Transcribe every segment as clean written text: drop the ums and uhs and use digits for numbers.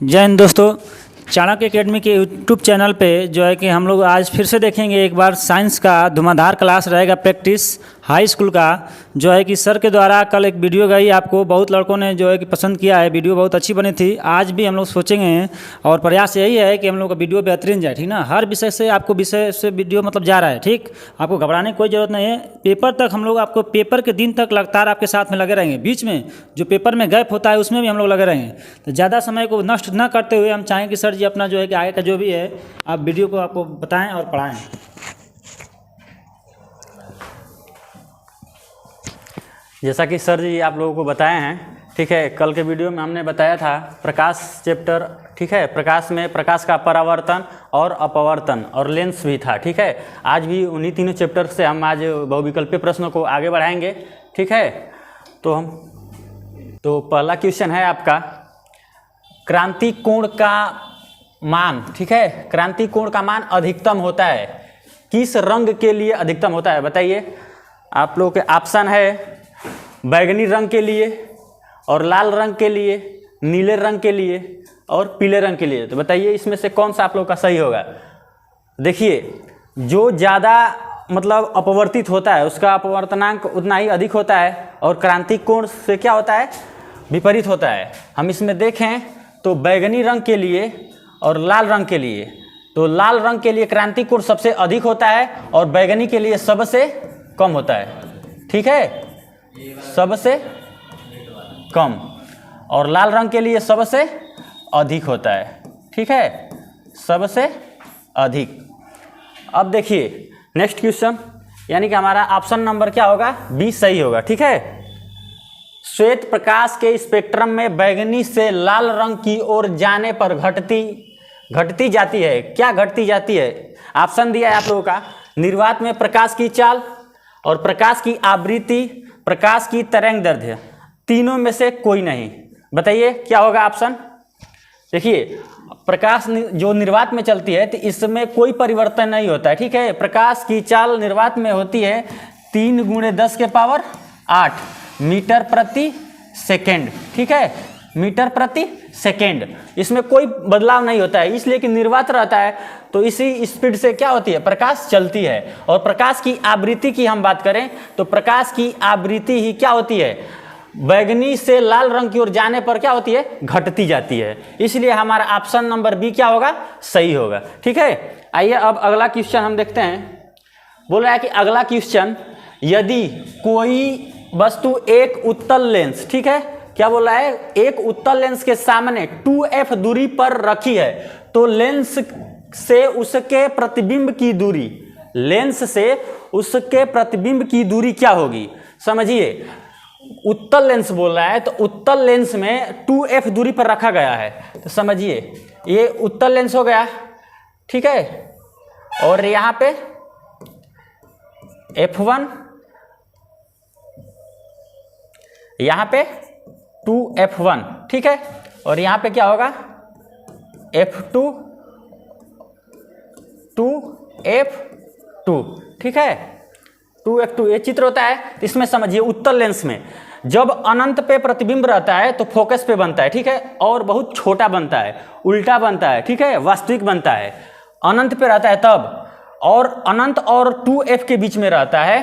जय हिंद दोस्तों। चाणक्य एकेडमी के यूट्यूब चैनल पे जो है कि हम लोग आज फिर से देखेंगे एक बार साइंस का धुआंधार क्लास रहेगा प्रैक्टिस हाई स्कूल का। जो है कि सर के द्वारा कल एक वीडियो गई, आपको बहुत लड़कों ने जो है कि पसंद किया है, वीडियो बहुत अच्छी बनी थी। आज भी हम लोग सोचेंगे और प्रयास यही है कि हम लोग का वीडियो बेहतरीन जाए, ठीक ना। हर विषय से आपको विषय से वीडियो मतलब जा रहा है, ठीक। आपको घबराने की कोई ज़रूरत नहीं है। पेपर तक हम लोग आपको पेपर के दिन तक लगातार आपके साथ में लगे रहेंगे। बीच में जो पेपर में गैप होता है उसमें भी हम लोग लगे रहेंगे। तो ज़्यादा समय को नष्ट न करते हुए हम चाहें कि सर जी अपना जो है कि आगे का जो भी है आप वीडियो को आपको बताएं और पढ़ाएं। जैसा कि सर जी आप लोगों को बताए हैं, ठीक है। कल के वीडियो में हमने बताया था प्रकाश चैप्टर, ठीक है। प्रकाश में प्रकाश का परावर्तन और अपवर्तन और लेंस भी था, ठीक है। आज भी उन्हीं तीनों चैप्टर से हम आज बहुविकल्पीय प्रश्नों को आगे बढ़ाएंगे, ठीक है। तो पहला क्वेश्चन है आपका, क्रांति कोण का मान, ठीक है। क्रांति कोण का मान अधिकतम होता है किस रंग के लिए अधिकतम होता है, बताइए। आप लोगों के ऑप्शन है बैगनी रंग के लिए और लाल रंग के लिए, नीले रंग के लिए और पीले रंग के लिए। तो बताइए इसमें से कौन सा आप लोग का सही होगा। देखिए, जो ज़्यादा मतलब अपवर्तित होता है उसका अपवर्तनांक उतना ही अधिक होता है और क्रांति कोण से क्या होता है, विपरीत होता है। हम इसमें देखें तो बैगनी रंग के लिए और लाल रंग के लिए, तो लाल रंग के लिए क्रांति कोण सबसे अधिक होता है और बैगनी के लिए सबसे कम होता है, ठीक है। सबसे कम और लाल रंग के लिए सबसे अधिक होता है, ठीक है, सबसे अधिक। अब देखिए नेक्स्ट क्वेश्चन, यानी कि हमारा ऑप्शन नंबर क्या होगा, बी सही होगा, ठीक है। श्वेत प्रकाश के स्पेक्ट्रम में बैगनी से लाल रंग की ओर जाने पर घटती जाती है, क्या घटती जाती है। ऑप्शन दिया है आप लोगों का, निर्वात में प्रकाश की चाल और प्रकाश की आवृत्ति, प्रकाश की तरंगदैर्ध्य, तीनों में से कोई नहीं। बताइए क्या होगा ऑप्शन। देखिए, प्रकाश जो निर्वात में चलती है तो इसमें कोई परिवर्तन नहीं होता है, ठीक है। प्रकाश की चाल निर्वात में होती है 3 × 10⁸ मीटर प्रति सेकेंड, ठीक है, मीटर प्रति सेकेंड। इसमें कोई बदलाव नहीं होता है, इसलिए कि निर्वात रहता है तो इसी स्पीड से क्या होती है, प्रकाश चलती है। और प्रकाश की आवृत्ति की हम बात करें तो प्रकाश की आवृत्ति ही क्या होती है, बैगनी से लाल रंग की ओर जाने पर क्या होती है, घटती जाती है। इसलिए हमारा ऑप्शन नंबर बी क्या होगा, सही होगा, ठीक है। आइए अब अगला क्वेश्चन हम देखते हैं। बोल रहा है कि अगला क्वेश्चन, यदि कोई वस्तु एक उत्तल लेंस, ठीक है, क्या बोल रहा है, एक उत्तल लेंस के सामने 2f दूरी पर रखी है तो लेंस से उसके प्रतिबिंब की दूरी, लेंस से उसके प्रतिबिंब की दूरी क्या होगी। समझिए, उत्तल लेंस बोल रहा है तो उत्तल लेंस में 2f दूरी पर रखा गया है। तो समझिए ये उत्तल लेंस हो गया, ठीक है, और यहाँ पे f1, यहाँ पे 2f1, ठीक है, और यहाँ पे क्या होगा f2, 2f2, ठीक है, 2f2। ये चित्र होता है। इसमें समझिए उत्तल लेंस में जब अनंत पे प्रतिबिंब रहता है तो फोकस पे बनता है, ठीक है, और बहुत छोटा बनता है, उल्टा बनता है, ठीक है, वास्तविक बनता है। अनंत पे रहता है तब, और अनंत और 2f के बीच में रहता है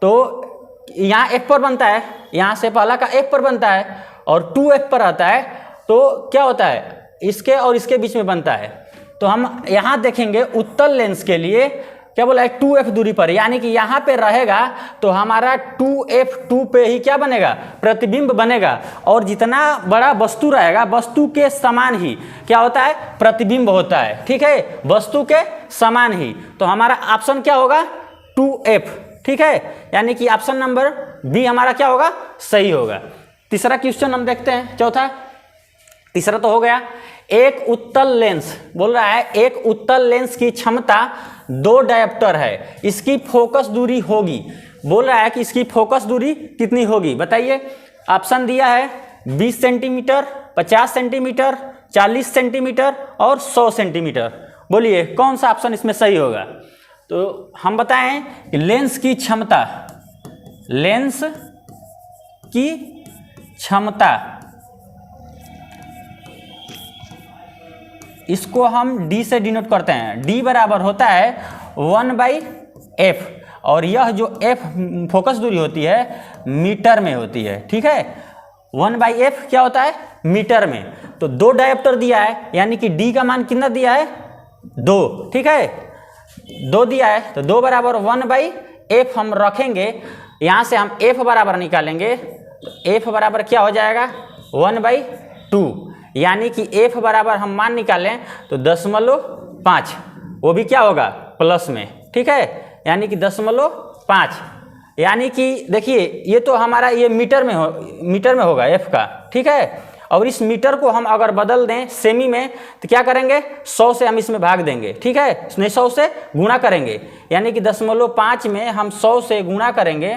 तो यहाँ f पर बनता है, यहाँ से पहला का f पर बनता है और 2f पर आता है तो क्या होता है, इसके और इसके बीच में बनता है। तो हम यहाँ देखेंगे उत्तल लेंस के लिए क्या बोला है, 2f दूरी पर, यानी कि यहाँ पे रहेगा तो हमारा 2f2 पे ही क्या बनेगा, प्रतिबिंब बनेगा। और जितना बड़ा वस्तु रहेगा वस्तु के समान ही क्या होता है, प्रतिबिंब होता है, ठीक है, वस्तु के समान ही। तो हमारा ऑप्शन क्या होगा, 2f, ठीक है, यानी कि ऑप्शन नंबर बी हमारा क्या होगा, सही होगा। तीसरा क्वेश्चन हम देखते हैं, चौथा। तीसरा तो हो गया, एक उत्तल लेंस बोल रहा है, एक उत्तल लेंस की क्षमता 2 डायोप्टर है, इसकी फोकस दूरी होगी। बोल रहा है कि इसकी फोकस दूरी कितनी होगी, बताइए। ऑप्शन दिया है 20 सेंटीमीटर, 50 सेंटीमीटर, 40 सेंटीमीटर और 100 सेंटीमीटर। बोलिए कौन सा ऑप्शन इसमें सही होगा। तो हम बताएं कि लेंस की क्षमता, लेंस की क्षमता इसको हम d से डिनोट करते हैं। d बराबर होता है 1/f, और यह जो f फोकस दूरी होती है मीटर में होती है, ठीक है। 1/f क्या होता है? मीटर में। तो 2 डायोप्टर दिया है, यानी कि d का मान कितना दिया है? 2, ठीक है, 2 दिया है। तो 2 बराबर 1/f हम रखेंगे, यहाँ से हम f बराबर निकालेंगे, तो f बराबर क्या हो जाएगा? 1/2, यानी कि f बराबर हम मान निकालें तो 0.5, वो भी क्या होगा? प्लस में, ठीक है, यानी कि 0.5, यानी कि देखिए ये तो हमारा ये मीटर में होगा f का, ठीक है। और इस मीटर को हम अगर बदल दें सेमी में तो क्या करेंगे? 100 से हम इसमें भाग देंगे, ठीक है, नहीं 100 से गुणा करेंगे, यानी कि 0.5 में हम 100 से गुणा करेंगे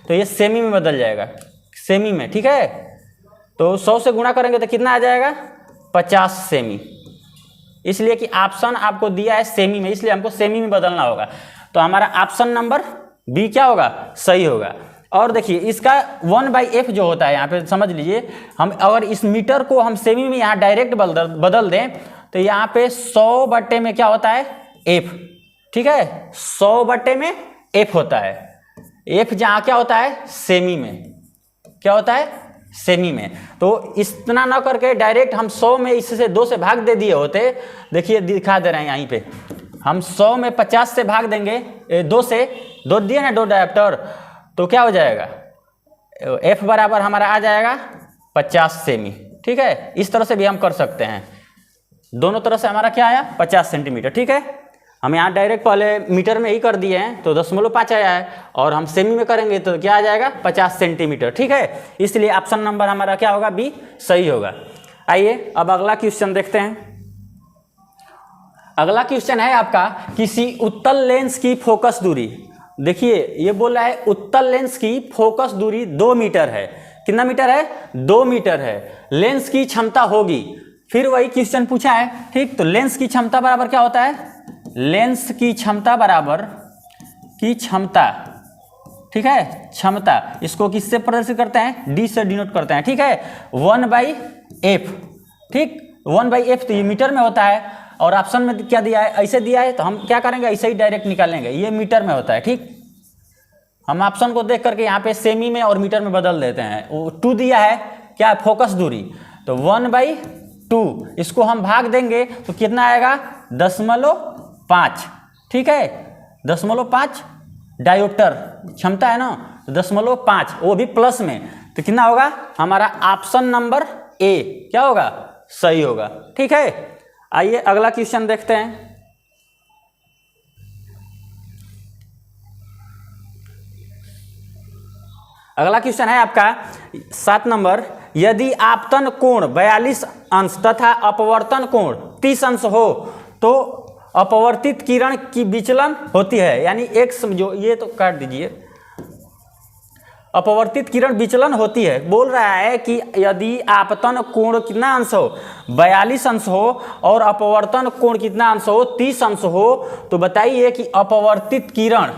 तो ये सेमी में बदल जाएगा, सेमी में, ठीक है। तो 100 से गुणा करेंगे तो कितना आ जाएगा? 50 सेमी, इसलिए कि ऑप्शन आपको दिया है सेमी में, इसलिए हमको सेमी में बदलना होगा। तो हमारा ऑप्शन नंबर बी क्या होगा? सही होगा। और देखिए इसका 1/f जो होता है, यहाँ पे समझ लीजिए, हम अगर इस मीटर को हम सेमी में यहाँ डायरेक्ट बदल दें तो यहाँ पे 100 बटे में क्या होता है? f, ठीक है, 100 बटे में f होता है। f जहाँ क्या होता है? सेमी में, क्या होता है? सेमी में। तो इतना ना करके डायरेक्ट हम 100 में इससे 2 से भाग दे दिए होते, देखिए दिखा दे रहे हैं यहीं पे, हम 100 में 50 से भाग देंगे, 2 से 2 दिए ना 2 डायोप्टर, तो क्या हो जाएगा? f बराबर हमारा आ जाएगा 50 सेमी, ठीक है। इस तरह से भी हम कर सकते हैं, दोनों तरह से हमारा क्या आया? 50 सेंटीमीटर, ठीक है। हम यहाँ डायरेक्ट पहले मीटर में ही कर दिए हैं तो 0.5 आया है, और हम सेमी में करेंगे तो क्या आ जाएगा? 50 सेंटीमीटर, ठीक है। इसलिए ऑप्शन नंबर हमारा क्या होगा? बी सही होगा। आइए अब अगला क्वेश्चन देखते हैं। अगला क्वेश्चन है आपका, किसी उत्तल लेंस की फोकस दूरी, देखिए ये बोल रहा है उत्तल लेंस की फोकस दूरी 2 मीटर है। कितना मीटर है? 2 मीटर है। लेंस की क्षमता होगी, फिर वही क्वेश्चन पूछा है, ठीक। तो लेंस की क्षमता बराबर क्या होता है? लेंस की क्षमता बराबर की क्षमता, ठीक है, क्षमता, इसको किससे प्रदर्शित करते हैं? d से डिनोट करते हैं, ठीक है, 1/f, ठीक, 1/f तो ये मीटर में होता है, और ऑप्शन में क्या दिया है? ऐसे दिया है, तो हम क्या करेंगे? ऐसे ही डायरेक्ट निकालेंगे, ये मीटर में होता है, ठीक। हम ऑप्शन को देख करके यहाँ पे सेमी में और मीटर में बदल देते हैं। वो 2 दिया है, क्या? फोकस दूरी, तो 1/2, इसको हम भाग देंगे तो कितना आएगा? 0.5, ठीक है, 0.5 डायोप्टर क्षमता है ना, तो 0.5, वो भी प्लस में, तो कितना होगा? हमारा ऑप्शन नंबर ए क्या होगा? सही होगा, ठीक है। आइए अगला क्वेश्चन देखते हैं। अगला क्वेश्चन है आपका 7 नंबर, यदि आपतन कोण 42 अंश तथा अपवर्तन कोण 30 अंश हो तो अपवर्तित किरण की विचलन होती है, यानी एक समझो, ये तो काट दीजिए, अपवर्तित किरण विचलन होती है। बोल रहा है कि यदि आपतन कोण कितना अंश हो? 42 अंश हो, और अपवर्तन कोण कितना अंश हो? 30 अंश हो, तो बताइए कि अपवर्तित किरण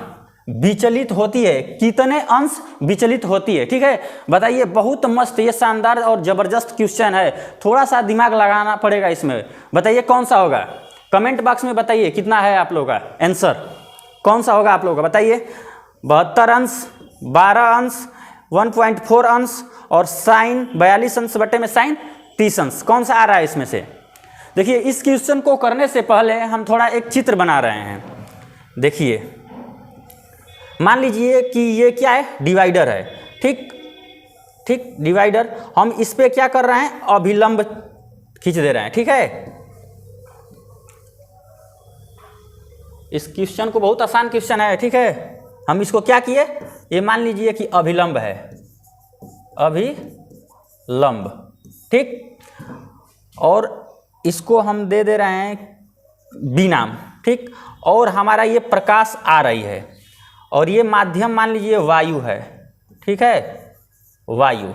विचलित होती है, कितने अंश विचलित होती है, ठीक है। बताइए, बहुत मस्त, ये शानदार और जबरदस्त क्वेश्चन है, थोड़ा सा दिमाग लगाना पड़ेगा इसमें। बताइए कौन सा होगा? कमेंट बॉक्स में बताइए कितना है आप लोगों का आंसर, कौन सा होगा आप लोगों का? बताइए। 72 अंश, 12 अंश, 1.4 अंश, और साइन 42 अंश बटे में साइन 30 अंश, कौन सा आ रहा है इसमें से? देखिए इस क्वेश्चन को करने से पहले हम थोड़ा एक चित्र बना रहे हैं। देखिए, मान लीजिए कि ये क्या है? डिवाइडर है, ठीक ठीक, डिवाइडर। हम इस पे क्या कर रहे हैं? अभिलंब खींच दे रहे हैं, ठीक है। इस क्वेश्चन को, बहुत आसान क्वेश्चन है, ठीक है। हम इसको क्या किए? ये मान लीजिए कि अभिलंब है, अभिलंब, ठीक, और इसको हम दे दे रहे हैं बी नाम, ठीक। और हमारा ये प्रकाश आ रही है, और ये माध्यम मान लीजिए वायु है, ठीक है, वायु,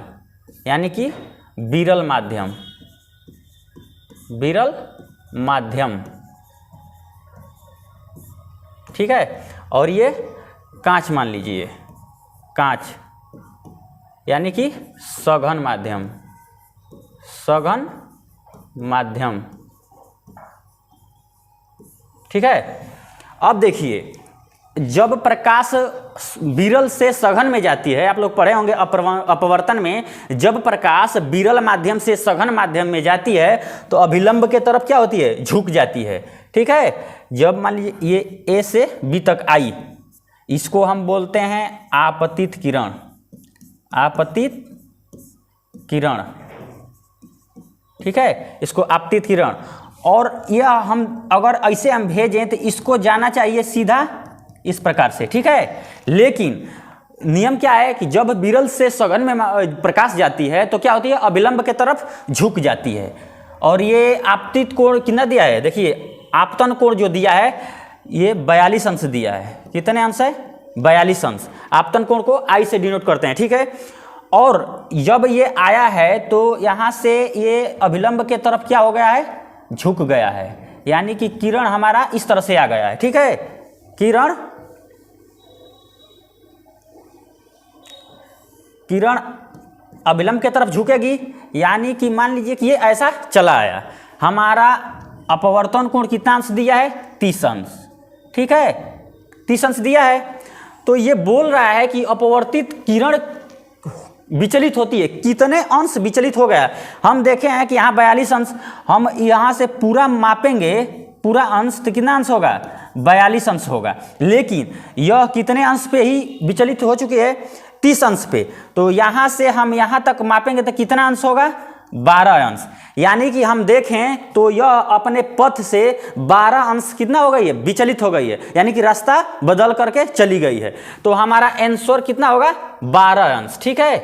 यानी कि विरल माध्यम, विरल माध्यम, ठीक है। और ये कांच मान लीजिए, कांच, यानी कि सघन माध्यम, सघन माध्यम, ठीक है। अब देखिए, जब प्रकाश विरल से सघन में जाती है, आप लोग पढ़े होंगे अपवर्तन में, जब प्रकाश विरल माध्यम से सघन माध्यम में जाती है तो अभिलंब के तरफ क्या होती है, झुक जाती है। ठीक है। जब मान लीजिए ये ए से बी तक आई, इसको हम बोलते हैं आपतित किरण, आपतित किरण। ठीक है, इसको आपतित किरण। और यह हम अगर ऐसे हम भेजें तो इसको जाना चाहिए सीधा इस प्रकार से। ठीक है, लेकिन नियम क्या है कि जब विरल से सघन में प्रकाश जाती है तो क्या होती है, अभिलंब के तरफ झुक जाती है। और ये आपतित कोण कितना दिया है, देखिए आपतन कोण जो दिया है ये 42 अंश दिया है। कितने अंश है, 42 अंश। आपतन कोण को आई से डिनोट करते हैं। ठीक है। और जब ये आया है तो यहाँ से ये अभिलंब के तरफ क्या हो गया है, झुक गया है, यानी कि किरण हमारा इस तरह से आ गया है। ठीक है, किरण अभिलंब के तरफ झुकेगी, यानी कि मान लीजिए कि ये ऐसा चला आया। हमारा अपवर्तन कोण कितना अंश दिया है, 30 अंश। ठीक है, 30 अंश दिया है। तो ये बोल रहा है कि अपवर्तित किरण विचलित होती है, कितने अंश विचलित हो गया। हम देखे हैं कि यहाँ 42 अंश, हम यहाँ से पूरा मापेंगे पूरा अंश तो कितना अंश होगा, 42 अंश होगा। लेकिन यह कितने अंश पे ही विचलित हो चुकी है, 30 अंश पे। तो यहाँ से हम यहाँ तक मापेंगे तो कितना अंश होगा, 12 अंश। यानी कि हम देखें तो यह अपने पथ से 12 अंश कितना हो गई है, विचलित हो गई है, यानी कि रास्ता बदल करके चली गई है। तो हमारा आंसर कितना होगा, 12 अंश। ठीक है,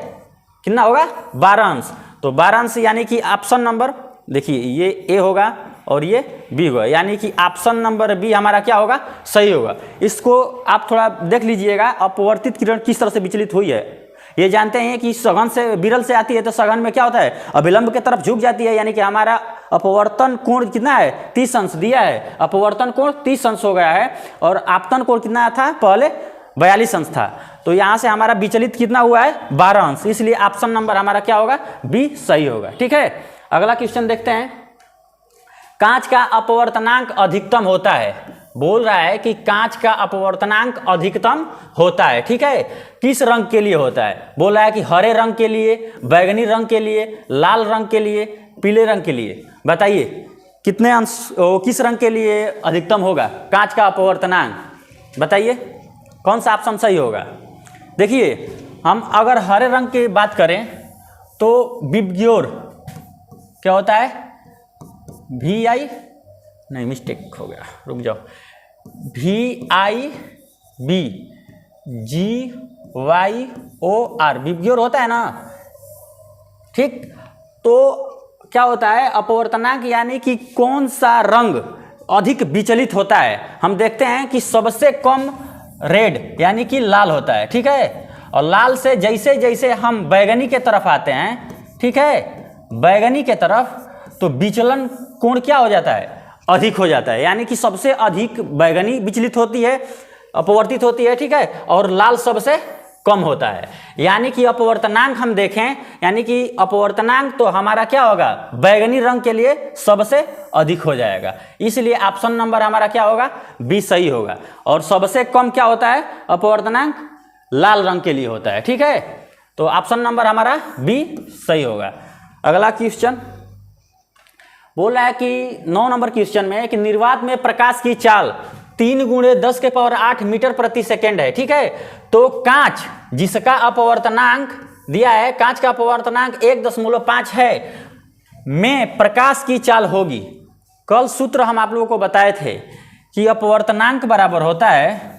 कितना होगा, 12 अंश। तो 12 अंश यानी कि ऑप्शन नंबर, देखिए ये ए होगा और ये बी होगा, यानी कि ऑप्शन नंबर बी हमारा क्या होगा, सही होगा। इसको आप थोड़ा देख लीजिएगा, अपवर्तित किरण किस तरह से विचलित हुई है। ये जानते हैं कि सघन से विरल से आती है तो सघन में क्या होता है, अभिलंब के तरफ झुक जाती है, यानी कि हमारा अपवर्तन कोण कितना है, 30 अंश दिया है। अपवर्तन कोण 30 अंश हो गया है और आपतन कोण कितना था, पहले 42 अंश था। तो यहाँ से हमारा विचलित कितना हुआ है, 12 अंश। इसलिए ऑप्शन नंबर हमारा क्या होगा, बी सही होगा। ठीक है, अगला क्वेश्चन देखते हैं। कांच का अपवर्तनांक अधिकतम होता है, बोल रहा है कि कांच का अपवर्तनांक अधिकतम होता है। ठीक है, किस रंग के लिए होता है, बोल रहा है कि हरे रंग के लिए, बैगनी रंग के लिए, लाल रंग के लिए, पीले रंग के लिए। बताइए कितने अंश, किस रंग के लिए अधिकतम होगा कांच का अपवर्तनांक, बताइए कौन सा ऑप्शन सही होगा। देखिए हम अगर हरे रंग की बात करें तो विबग्योर क्या होता है, VI, नहीं मिस्टेक हो गया, रुक जाओ, VIBGYOR विबग्योर होता है ना। ठीक, तो क्या होता है अपवर्तनांक, यानी कि कौन सा रंग अधिक विचलित होता है। हम देखते हैं कि सबसे कम रेड यानी कि लाल होता है। ठीक है, और लाल से जैसे जैसे हम बैगनी के तरफ आते हैं, ठीक है, बैगनी के तरफ, तो विचलन कोण क्या हो जाता है, अधिक हो जाता है, यानी कि सबसे अधिक बैगनी विचलित होती है, अपवर्तित होती है। ठीक है, और लाल सबसे कम होता है। यानी कि अपवर्तनांक हम देखें, यानी कि अपवर्तनांक तो हमारा क्या होगा, बैगनी रंग के लिए सबसे अधिक हो जाएगा। इसलिए ऑप्शन नंबर हमारा क्या होगा, बी सही होगा। और सबसे कम क्या होता है अपवर्तनांक, लाल रंग के लिए होता है। ठीक है, तो ऑप्शन नंबर हमारा बी सही होगा। अगला क्वेश्चन बोला है कि 9 नंबर क्वेश्चन में कि निर्वात में प्रकाश की चाल 3 × 10⁸ मीटर प्रति सेकेंड है। ठीक है, तो कांच जिसका अपवर्तनांक दिया है, कांच का अपवर्तनांक 1.5 है, में प्रकाश की चाल होगी। कल सूत्र हम आप लोगों को बताए थे कि अपवर्तनांक बराबर होता है,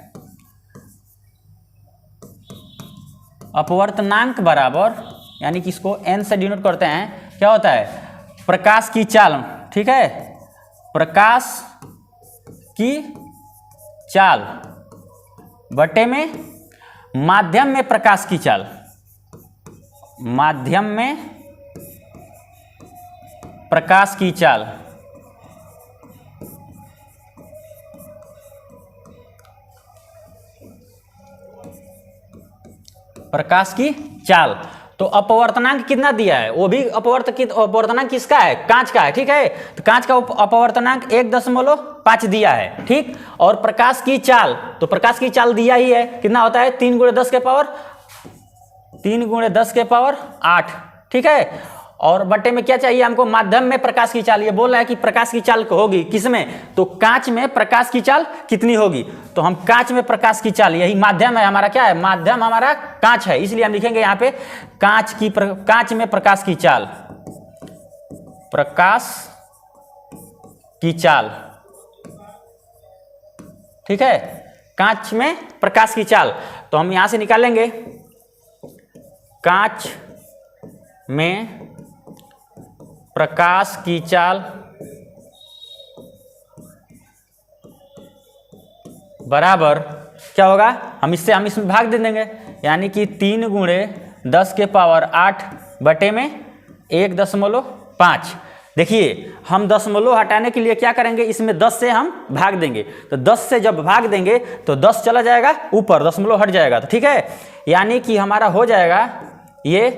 अपवर्तनांक बराबर, यानी कि इसको n से डिनोट करते हैं, क्या होता है, प्रकाश की चाल। ठीक है, प्रकाश की चाल बटे में माध्यम में प्रकाश की चाल, माध्यम में प्रकाश की चाल। प्रकाश की चाल, तो अपवर्तनांक कितना दिया है, वो भी अपवर्तनांक किसका है, कांच का है, ठीक है। तो कांच का अपवर्तनांक 1.5 दिया है, ठीक। और प्रकाश की चाल, तो प्रकाश की चाल दिया ही है, कितना होता है 3 × 10 के पावर 8, ठीक है। और बटे में क्या चाहिए हमको, माध्यम में प्रकाश की चाल। ये बोल रहा है कि प्रकाश की चाल होगी किसमें, तो कांच में प्रकाश की चाल कितनी होगी, तो हम कांच में प्रकाश की चाल, यही माध्यम है हमारा, क्या है, माध्यम हमारा कांच है, इसलिए हम लिखेंगे यहाँ पे कांच में प्रकाश की चाल, प्रकाश की चाल, ठीक है, कांच में प्रकाश की चाल। तो हम यहां से निकालेंगे कांच में प्रकाश की चाल बराबर क्या होगा, हम इसमें भाग दे देंगे, यानी कि 3 × 10 के पावर 8 बटे में 1.5। देखिए हम दशमलव हटाने के लिए क्या करेंगे, इसमें 10 से हम भाग देंगे, तो 10 से जब भाग देंगे तो 10 चला जाएगा ऊपर, दशमलव हट जाएगा, तो ठीक है, यानी कि हमारा हो जाएगा ये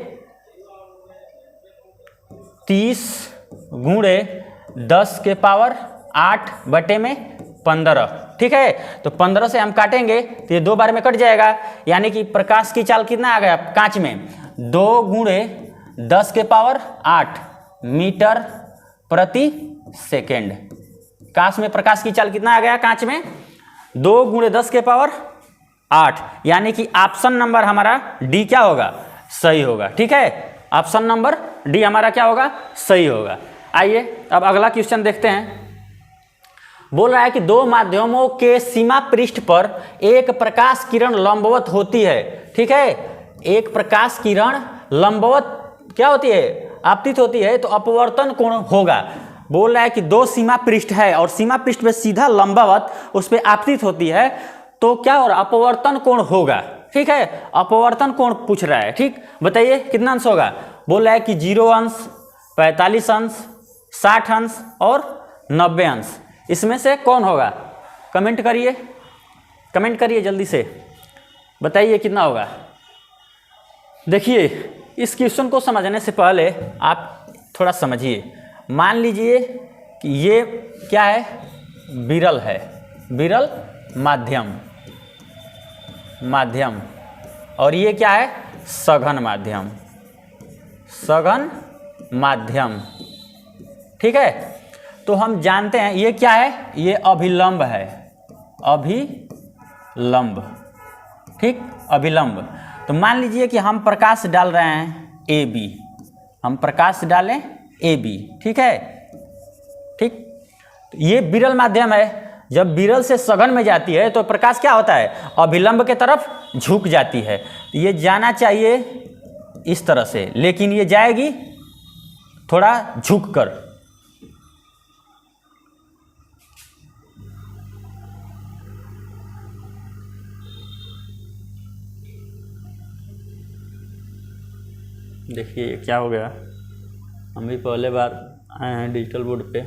30 × 10 के पावर 8 बटे में 15, ठीक है। तो 15 से हम काटेंगे तो ये 2 बार में कट जाएगा, यानी कि प्रकाश की चाल कितना आ गया कांच में, 2 × 10 के पावर 8 मीटर प्रति सेकेंड। कांच में प्रकाश की चाल कितना आ गया, कांच में 2 × 10 के पावर 8, यानी कि ऑप्शन नंबर हमारा डी क्या होगा, सही होगा, ठीक है। ऑप्शन नंबर डी हमारा क्या होगा, सही होगा। आइए अब अगला क्वेश्चन देखते हैं। बोल रहा है कि 2 माध्यमों के सीमा पृष्ठ पर एक प्रकाश किरण लंबवत होती है, ठीक है। एक प्रकाश किरण लंबवत क्या होती है, आपतित होती है, तो अपवर्तन कोण होगा। बोल रहा है कि 2 सीमा पृष्ठ है और सीमा पृष्ठ पे सीधा लंबवत उस पर आपतित होती है, तो क्या हो रहा, अपवर्तन कोण होगा, ठीक है। अपवर्तन कोण पूछ रहा है, ठीक। बताइए कितना अंश होगा, बोल रहा है कि 0 अंश, 45 अंश, 60 अंश और 90 अंश, इसमें से कौन होगा, कमेंट करिए जल्दी से, बताइए कितना होगा। देखिए इस क्वेश्चन को समझने से पहले आप थोड़ा समझिए। मान लीजिए कि ये क्या है, विरल है, विरल माध्यम, और ये क्या है, सघन माध्यम, ठीक है। तो हम जानते हैं ये क्या है, ये अभिलंब है, ठीक, अभिलंब। तो मान लीजिए कि हम प्रकाश डाल रहे हैं ए बी, हम प्रकाश डालें ए बी, ठीक है, ठीक। तो ये विरल माध्यम है, जब विरल से सघन में जाती है तो प्रकाश क्या होता है, अभिलंब के तरफ झुक जाती है। तो ये जाना चाहिए इस तरह से, लेकिन ये जाएगी थोड़ा झुक कर, देखिए क्या हो गया, हम भी पहले बार आए हैं डिजिटल बोर्ड पे।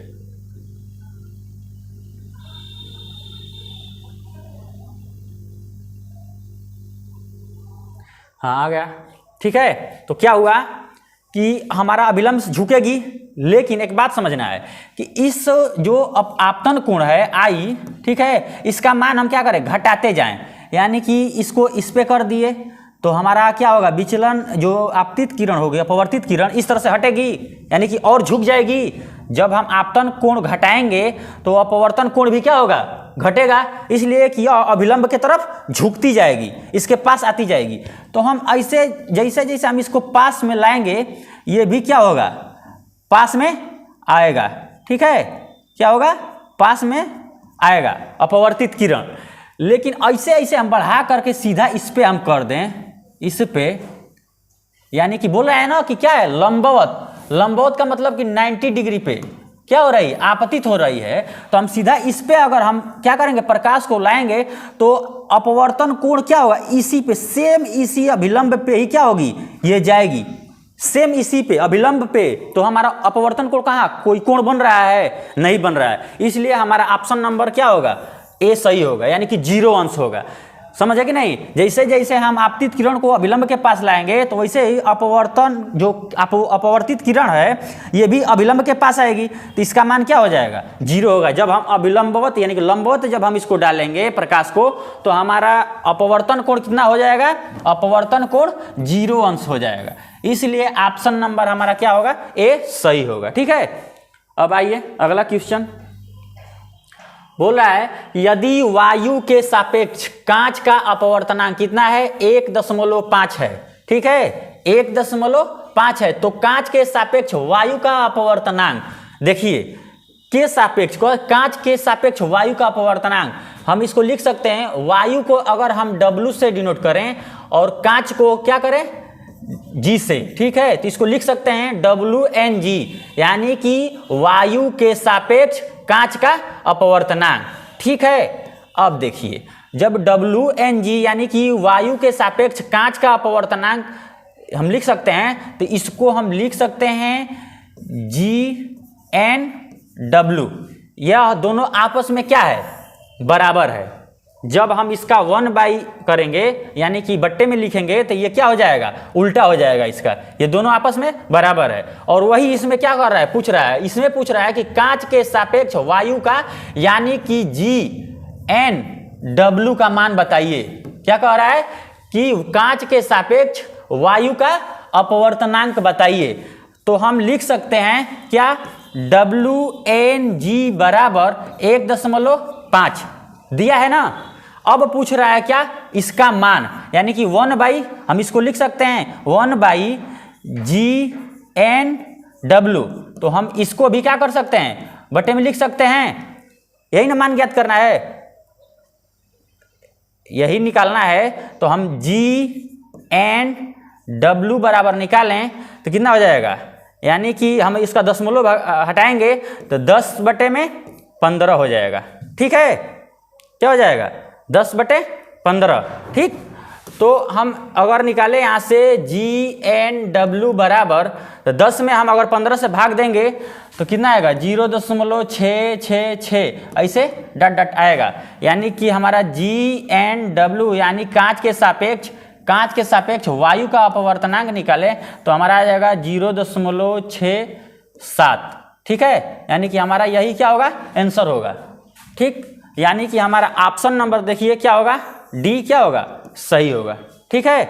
हाँ आ गया, ठीक है। तो क्या हुआ कि हमारा अभिलंब झुकेगी, लेकिन एक बात समझना है कि इस जो आपतन कोण है आई, ठीक है, इसका मान हम क्या करें, घटाते जाएं, यानी कि इसको इस पे कर दिए तो हमारा क्या होगा, विचलन जो आपतित किरण होगी, अपवर्तित किरण इस तरह से हटेगी, यानी कि और झुक जाएगी। जब हम आपतन कोण घटाएंगे तो अपवर्तन कोण भी क्या होगा, घटेगा, इसलिए कि यह अभिलंब के तरफ झुकती जाएगी, इसके पास आती जाएगी। तो हम ऐसे जैसे जैसे हम इसको पास में लाएंगे, ये भी क्या होगा, पास में आएगा, ठीक है, क्या होगा, पास में आएगा अपवर्तित किरण। लेकिन ऐसे ऐसे हम बढ़ा करके सीधा इस पे हम कर दें, इस पे, यानी कि बोल रहे हैं ना कि क्या है, लंबवत का मतलब कि 90 डिग्री पे क्या हो रही है, आपतित हो रही है। तो हम सीधा इस पे अगर हम क्या करेंगे, प्रकाश को लाएंगे तो अपवर्तन कोण क्या होगा, इसी पे, सेम इसी अभिलंब पे ही क्या होगी, ये जाएगी, सेम इसी पे अभिलंब पे। तो हमारा अपवर्तन कोण कहाँ, कोई कोण बन रहा है, नहीं बन रहा है, इसलिए हमारा ऑप्शन नंबर क्या होगा, ए सही होगा, यानी कि 0 अंश होगा। समझे कि नहीं? जैसे जैसे हम आपतित किरण को अभिलंब के पास लाएंगे तो वैसे ही अपवर्तन जो अपवर्तित किरण है ये भी अभिलंब के पास आएगी, तो इसका मान क्या हो जाएगा? 0 होगा। जब हम अभिलंबवत यानी कि लंबवत जब हम इसको डालेंगे प्रकाश को, तो हमारा अपवर्तन कोण कितना हो जाएगा? अपवर्तन कोण 0 अंश हो जाएगा। इसलिए ऑप्शन नंबर हमारा क्या होगा? ए सही होगा। ठीक है, अब आइए अगला क्वेश्चन बोल रहा है यदि वायु के सापेक्ष कांच का अपवर्तनांक कितना है? 1.5 है। ठीक है, 1.5 है। तो कांच के सापेक्ष वायु का अपवर्तनांक देखिए, के सापेक्ष को कांच के सापेक्ष वायु का अपवर्तनांक हम इसको लिख सकते हैं, वायु को अगर हम W से डिनोट करें और कांच को क्या करें? G से। ठीक है, तो इसको लिख सकते हैं WNG, यानी कि वायु के सापेक्ष कांच का अपवर्तनांक। ठीक है, अब देखिए जब WNG यानी कि वायु के सापेक्ष कांच का अपवर्तनांक हम लिख सकते हैं, तो इसको हम लिख सकते हैं GNW। यह दोनों आपस में क्या है? बराबर है। जब हम इसका 1/, करेंगे यानी कि बट्टे में लिखेंगे तो ये क्या हो जाएगा? उल्टा हो जाएगा इसका। ये दोनों आपस में बराबर है। और वही इसमें क्या कर रहा है? पूछ रहा है, इसमें पूछ रहा है कि कांच के सापेक्ष वायु का यानी कि GNW का मान बताइए। क्या कह रहा है कि कांच के सापेक्ष वायु का अपवर्तनांक बताइए। तो हम लिख सकते हैं क्या? WNG बराबर 1.5 दिया है ना। अब पूछ रहा है क्या? इसका मान, यानी कि 1/, हम इसको लिख सकते हैं 1/GNW। तो हम इसको भी क्या कर सकते हैं? बटे में लिख सकते हैं। यही ना मान ज्ञात करना है, यही निकालना है। तो हम GNW बराबर निकालें तो कितना हो जाएगा? यानी कि हम इसका दशमलव हटाएंगे तो 10/15 हो जाएगा। ठीक है, क्या हो जाएगा? 10/15। ठीक, तो हम अगर निकालें यहाँ से GNW बराबर, तो 10 में हम अगर 15 से भाग देंगे तो कितना आएगा? 0.666 ऐसे डट डट आएगा। यानी कि हमारा GNW यानी कांच के सापेक्ष वायु का अपवर्तनांक निकाले तो हमारा आ जाएगा 0.67। ठीक है, यानी कि हमारा यही क्या होगा? आंसर होगा। ठीक, यानी कि हमारा ऑप्शन नंबर देखिए क्या होगा? डी क्या होगा? सही होगा। ठीक है,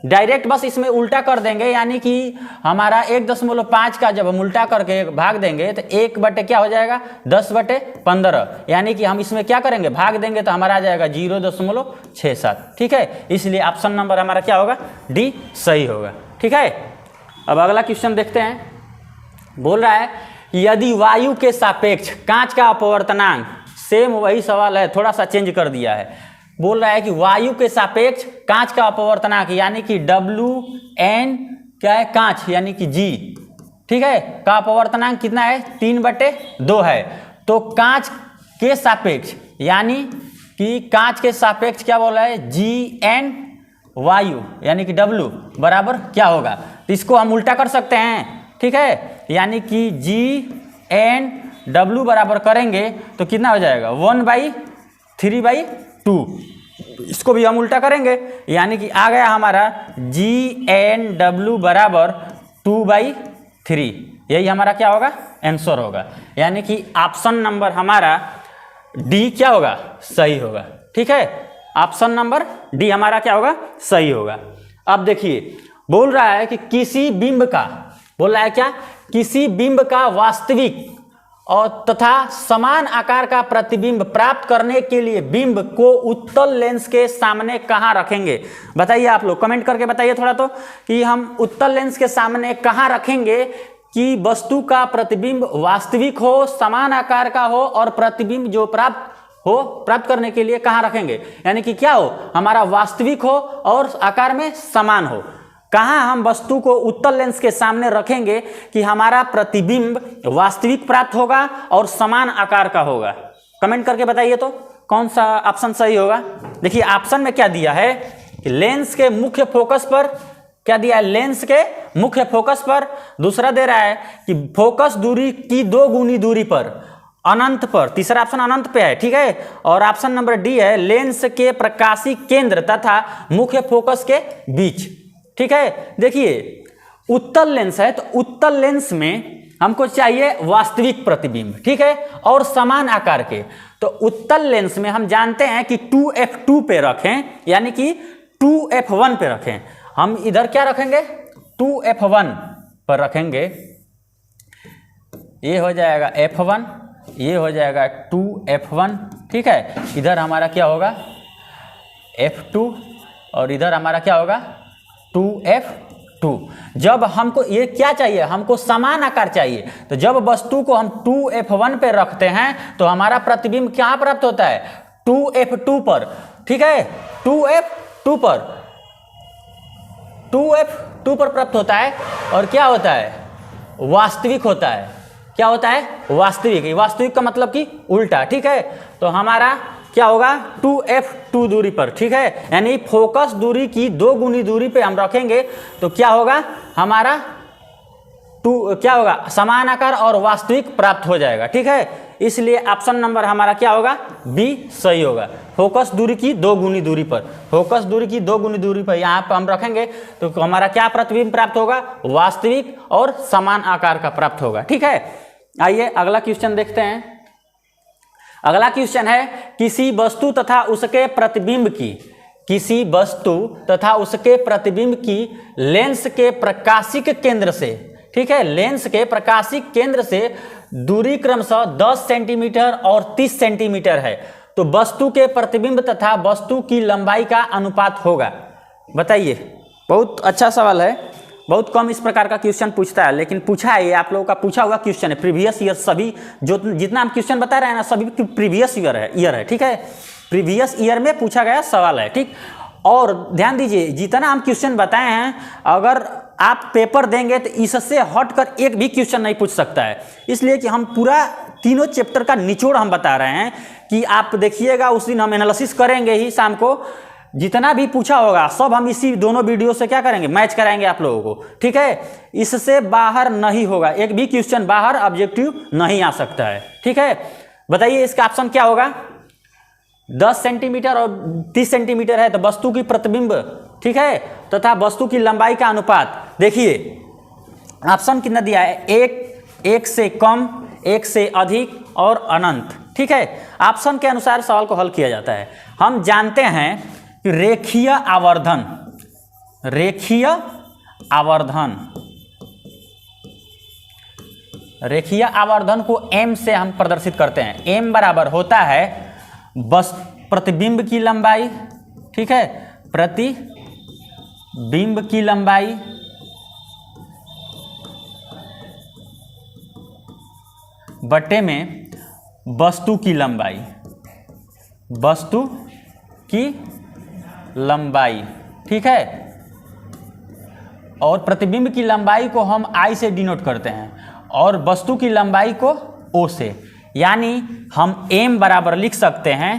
डायरेक्ट बस इसमें उल्टा कर देंगे, यानी कि हमारा 1.5 का जब हम उल्टा करके भाग देंगे तो 1 क्या हो जाएगा? 10/15। यानी कि हम इसमें क्या करेंगे? भाग देंगे तो हमारा आ जाएगा 0.67। ठीक है, इसलिए ऑप्शन नंबर हमारा क्या होगा? डी सही होगा। ठीक है, अब अगला क्वेश्चन देखते हैं। बोल रहा है यदि वायु के सापेक्ष कांच का अपवर्तनांक, सेम वही सवाल है, थोड़ा सा चेंज कर दिया है। बोल रहा है कि वायु के सापेक्ष कांच का अपवर्तनांक यानी कि WN क्या है? कांच यानी कि G। ठीक है, का अपवर्तनांक कितना है? 3/2 है। तो कांच के सापेक्ष यानी कि कांच के सापेक्ष क्या बोला है? GN वायु यानी कि W बराबर क्या होगा? तो इसको हम उल्टा कर सकते हैं। ठीक है, यानी कि GNW बराबर करेंगे तो कितना हो जाएगा? 1/3/2। इसको भी हम उल्टा करेंगे, यानी कि आ गया हमारा GNW बराबर 2/3। यही हमारा क्या होगा? आंसर होगा। यानी कि ऑप्शन नंबर हमारा डी क्या होगा? सही होगा। ठीक है, ऑप्शन नंबर डी हमारा क्या होगा? सही होगा। अब देखिए बोल रहा है कि किसी बिंब का, बोल रहा है क्या? किसी बिंब का वास्तविक और तथा समान आकार का प्रतिबिंब प्राप्त करने के लिए बिंब को उत्तल लेंस के सामने कहां रखेंगे? बताइए आप लोग, कमेंट करके बताइए थोड़ा तो कि हम उत्तल लेंस के सामने कहां रखेंगे कि वस्तु का प्रतिबिंब वास्तविक हो, समान आकार का हो और प्रतिबिंब जो प्राप्त करने के लिए कहां रखेंगे? यानी कि क्या हो? हमारा वास्तविक हो और आकार में समान हो। कहाँ हम वस्तु को उत्तल लेंस के सामने रखेंगे कि हमारा प्रतिबिंब वास्तविक प्राप्त होगा और समान आकार का होगा? कमेंट करके बताइए तो कौन सा ऑप्शन सही होगा। देखिए ऑप्शन में क्या दिया है कि लेंस के मुख्य फोकस पर, क्या दिया है? लेंस के मुख्य फोकस पर। दूसरा दे रहा है कि फोकस दूरी की 2 गुनी दूरी पर, अनंत पर, तीसरा ऑप्शन अनंत पे है, ठीक है। और ऑप्शन नंबर डी है लेंस के प्रकाशीय केंद्र तथा मुख्य फोकस के बीच, ठीक है। देखिए उत्तल लेंस है, तो उत्तल लेंस में हमको चाहिए वास्तविक प्रतिबिंब, ठीक है, और समान आकार के। तो उत्तल लेंस में हम जानते हैं कि 2f2 पे रखें, यानी कि 2f1 पे रखें। हम इधर क्या रखेंगे, 2f1 पर रखेंगे, ये हो जाएगा f1, ये हो जाएगा 2f1, ठीक है। इधर हमारा क्या होगा f2 और इधर हमारा क्या होगा 2f2। जब हमको ये क्या चाहिए, हमको समान आकार चाहिए, तो जब वस्तु को हम 2f1 पे रखते हैं तो हमारा प्रतिबिंब क्या प्राप्त होता है 2f2 पर, ठीक है, 2f2 पर, 2f2 पर प्राप्त होता है। और क्या होता है, वास्तविक होता है। क्या होता है, वास्तविक। वास्तविक का मतलब कि उल्टा, ठीक है। तो हमारा क्या होगा 2f2 दूरी पर, ठीक है, यानी फोकस दूरी की 2 गुनी दूरी पे हम रखेंगे तो क्या होगा हमारा क्या होगा समान आकार और वास्तविक प्राप्त हो जाएगा, ठीक है। इसलिए ऑप्शन नंबर हमारा क्या होगा बी सही होगा। फोकस दूरी की 2 गुनी दूरी पर, फोकस दूरी की 2 गुनी दूरी पर यहाँ पर हम रखेंगे तो हमारा क्या प्रतिबिंब प्राप्त होगा, वास्तविक और समान आकार का प्राप्त होगा, ठीक है। आइए अगला क्वेश्चन देखते हैं। अगला क्वेश्चन है किसी वस्तु तथा उसके प्रतिबिंब की, किसी वस्तु तथा उसके प्रतिबिंब की लेंस के प्रकाशिक केंद्र से, ठीक है, लेंस के प्रकाशिक केंद्र से दूरी क्रमशः 10 सेंटीमीटर और 30 सेंटीमीटर है, तो वस्तु के प्रतिबिंब तथा वस्तु की लंबाई का अनुपात होगा। बताइए, बहुत अच्छा सवाल है, बहुत कम इस प्रकार का क्वेश्चन पूछता है, लेकिन पूछा है, ये आप लोगों का पूछा हुआ क्वेश्चन है। प्रीवियस ईयर सभी जो जितना हम क्वेश्चन बता रहे हैं ना, सभी प्रीवियस ईयर है, ठीक है, प्रीवियस ईयर में पूछा गया सवाल है, ठीक। और ध्यान दीजिए, जितना हम क्वेश्चन बताए हैं, अगर आप पेपर देंगे तो इससे हटकर एक भी क्वेश्चन नहीं पूछ सकता है, इसलिए कि हम पूरा तीनों चैप्टर का निचोड़ हम बता रहे हैं कि आप देखिएगा, उस दिन हम एनालिसिस करेंगे ही शाम को, जितना भी पूछा होगा सब हम इसी दोनों वीडियो से क्या करेंगे, मैच कराएंगे आप लोगों को, ठीक है। इससे बाहर नहीं होगा, एक भी क्वेश्चन बाहर ऑब्जेक्टिव नहीं आ सकता है, ठीक है। बताइए इसका ऑप्शन क्या होगा, 10 सेंटीमीटर और 30 सेंटीमीटर है तो वस्तु की प्रतिबिंब, ठीक है, तथा वस्तु की लंबाई का अनुपात। देखिए ऑप्शन कितना दिया है, एक से कम, एक से अधिक और अनंत, ठीक है। ऑप्शन के अनुसार सवाल को हल किया जाता है। हम जानते हैं कि रेखीय आवर्धन, रेखीय आवर्धन, रेखीय आवर्धन को m से हम प्रदर्शित करते हैं। m बराबर होता है बस प्रतिबिंब की लंबाई, ठीक है, प्रतिबिंब की लंबाई बटे में वस्तु की लंबाई, वस्तु की लंबाई, ठीक है। और प्रतिबिंब की लंबाई को हम I से डिनोट करते हैं और वस्तु की लंबाई को O से, यानी हम m बराबर लिख सकते हैं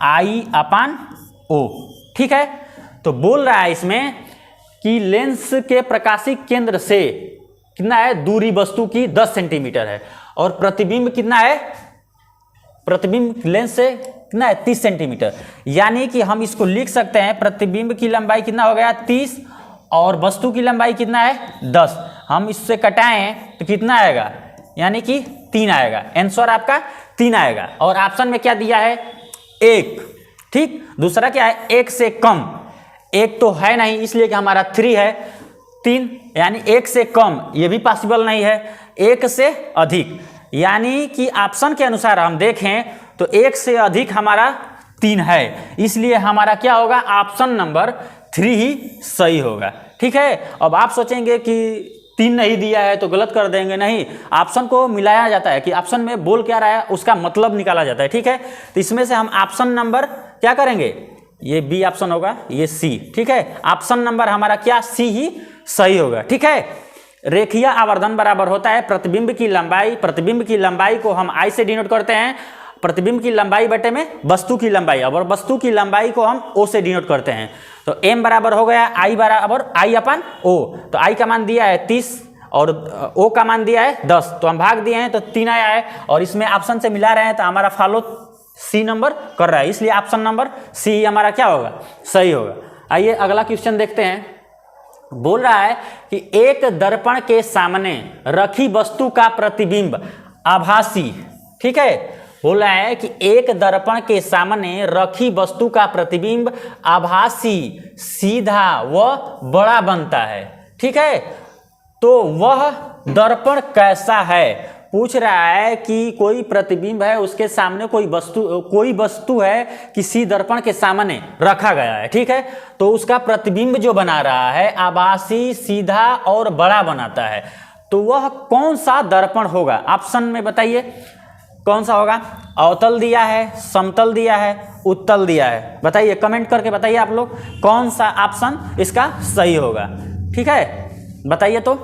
I/O, ठीक है। तो बोल रहा है इसमें कि लेंस के प्रकाशिक केंद्र से कितना है दूरी, वस्तु की 10 सेंटीमीटर है और प्रतिबिंब कितना है, प्रतिबिंब लेंस से कितना है 30 सेंटीमीटर, यानी कि हम इसको लिख सकते हैं प्रतिबिंब की लंबाई कितना हो गया 30 और वस्तु की लंबाई कितना है 10। हम इससे कटाएं तो कितना आएगा, यानी कि 3 आएगा। आंसर आपका 3 आएगा। और ऑप्शन में क्या दिया है 1, ठीक। दूसरा क्या है 1 से कम, 1 तो है नहीं इसलिए कि हमारा 3 है, 3 यानी 1 से कम, ये भी पॉसिबल नहीं है। 1 से अधिक, यानी कि ऑप्शन के अनुसार हम देखें तो 1 से अधिक हमारा 3 है, इसलिए हमारा क्या होगा ऑप्शन नंबर 3 ही सही होगा, ठीक है। अब आप सोचेंगे कि 3 नहीं दिया है तो गलत कर देंगे, नहीं, ऑप्शन को मिलाया जाता है कि ऑप्शन में बोल क्या रहा है उसका मतलब निकाला जाता है, ठीक है। तो इसमें से हम ऑप्शन नंबर क्या करेंगे, ये बी ऑप्शन होगा, ये सी, ठीक है। ऑप्शन नंबर हमारा क्या सी ही सही होगा, ठीक है। रेखीय आवर्धन बराबर होता है प्रतिबिंब की लंबाई, प्रतिबिंब की लंबाई को हम I से डिनोट करते हैं, प्रतिबिंब की लंबाई बटे में वस्तु की लंबाई, और वस्तु की लंबाई को हम O से डिनोट करते हैं। तो m बराबर हो गया I बराबर I/O, तो I का मान दिया है 30 और ओ का मान दिया है 10, तो हम भाग दिए हैं तो 3 आया है, और इसमें ऑप्शन से मिला रहे हैं तो हमारा फॉलो सी नंबर कर रहा है, इसलिए ऑप्शन नंबर सी हमारा क्या होगा, सही होगा। आइए अगला क्वेश्चन देखते हैं। बोल रहा है कि एक दर्पण के सामने रखी वस्तु का प्रतिबिंब आभासी, ठीक है, बोल रहा है कि एक दर्पण के सामने रखी वस्तु का प्रतिबिंब आभासी, सीधा व बड़ा बनता है, ठीक है। तो वह दर्पण कैसा है, पूछ रहा है कि कोई प्रतिबिंब है, उसके सामने कोई वस्तु है किसी दर्पण के सामने रखा गया है, ठीक है, तो उसका प्रतिबिंब जो बना रहा है आभासी, सीधा और बड़ा बनाता है, तो वह कौन सा दर्पण होगा, ऑप्शन में बताइए कौन सा होगा। अवतल दिया है, समतल दिया है, उत्तल दिया है, बताइए कमेंट करके बताइए आप लोग कौन सा ऑप्शन इसका सही होगा, ठीक है, बताइए। तो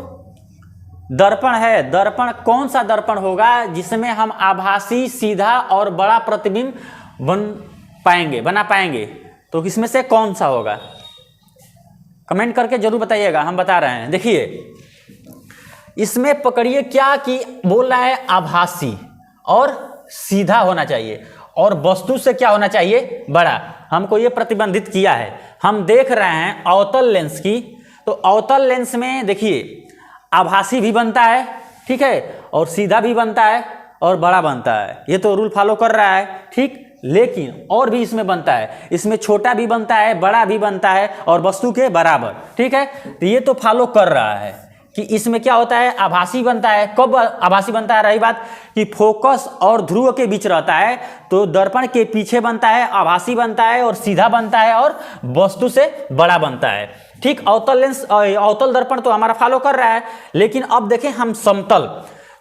दर्पण है, दर्पण कौन सा दर्पण होगा जिसमें हम आभासी, सीधा और बड़ा प्रतिबिंब बना पाएंगे, तो इसमें से कौन सा होगा, कमेंट करके जरूर बताइएगा, हम बता रहे हैं। देखिए इसमें पकड़िए क्या कि बोल रहा है आभासी और सीधा होना चाहिए और वस्तु से क्या होना चाहिए, बड़ा, हमको ये प्रतिबंधित किया है। हम देख रहे हैं अवतल लेंस की, तो अवतल लेंस में देखिए आभासी भी बनता है, ठीक है, और सीधा भी बनता है और बड़ा बनता है, ये तो रूल फॉलो कर रहा है, ठीक, लेकिन और भी इसमें बनता है, इसमें छोटा भी बनता है, बड़ा भी बनता है और वस्तु के बराबर, ठीक है, तो ये तो फॉलो कर रहा है कि इसमें क्या होता है, आभासी बनता है। कब आभासी बनता है, रही बात कि फोकस और ध्रुव के बीच रहता है, तो दर्पण के पीछे बनता है, आभासी बनता है और सीधा बनता है और वस्तु से बड़ा बनता है, ठीक। अवतल लेंस, अवतल दर्पण तो हमारा फॉलो कर रहा है, लेकिन अब देखें हम समतल,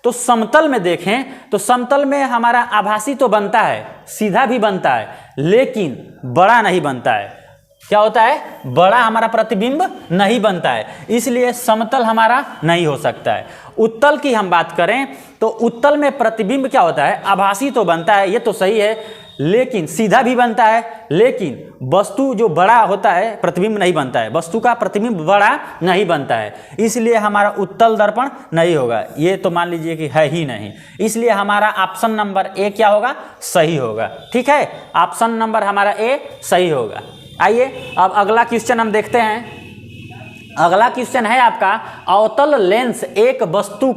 तो समतल में देखें तो समतल में हमारा आभासी तो बनता है, सीधा भी बनता है, लेकिन बड़ा नहीं बनता है, क्या होता है, बड़ा हमारा प्रतिबिंब नहीं बनता है, इसलिए समतल हमारा नहीं हो सकता है। उत्तल की हम बात करें तो उत्तल में प्रतिबिंब क्या होता है, आभासी तो बनता है, ये तो सही है, लेकिन सीधा भी बनता है, लेकिन वस्तु जो बड़ा होता है प्रतिबिंब नहीं बनता है, वस्तु का प्रतिबिंब बड़ा नहीं बनता है, इसलिए हमारा उत्तल दर्पण नहीं होगा, ये तो मान लीजिए कि है ही नहीं, इसलिए हमारा ऑप्शन नंबर ए क्या होगा, सही होगा, ठीक है, ऑप्शन नंबर हमारा ए सही होगा। आइए अब अगला क्वेश्चन हम देखते हैं। अगला क्वेश्चन है आपका अवतल लेंस एक वस्तु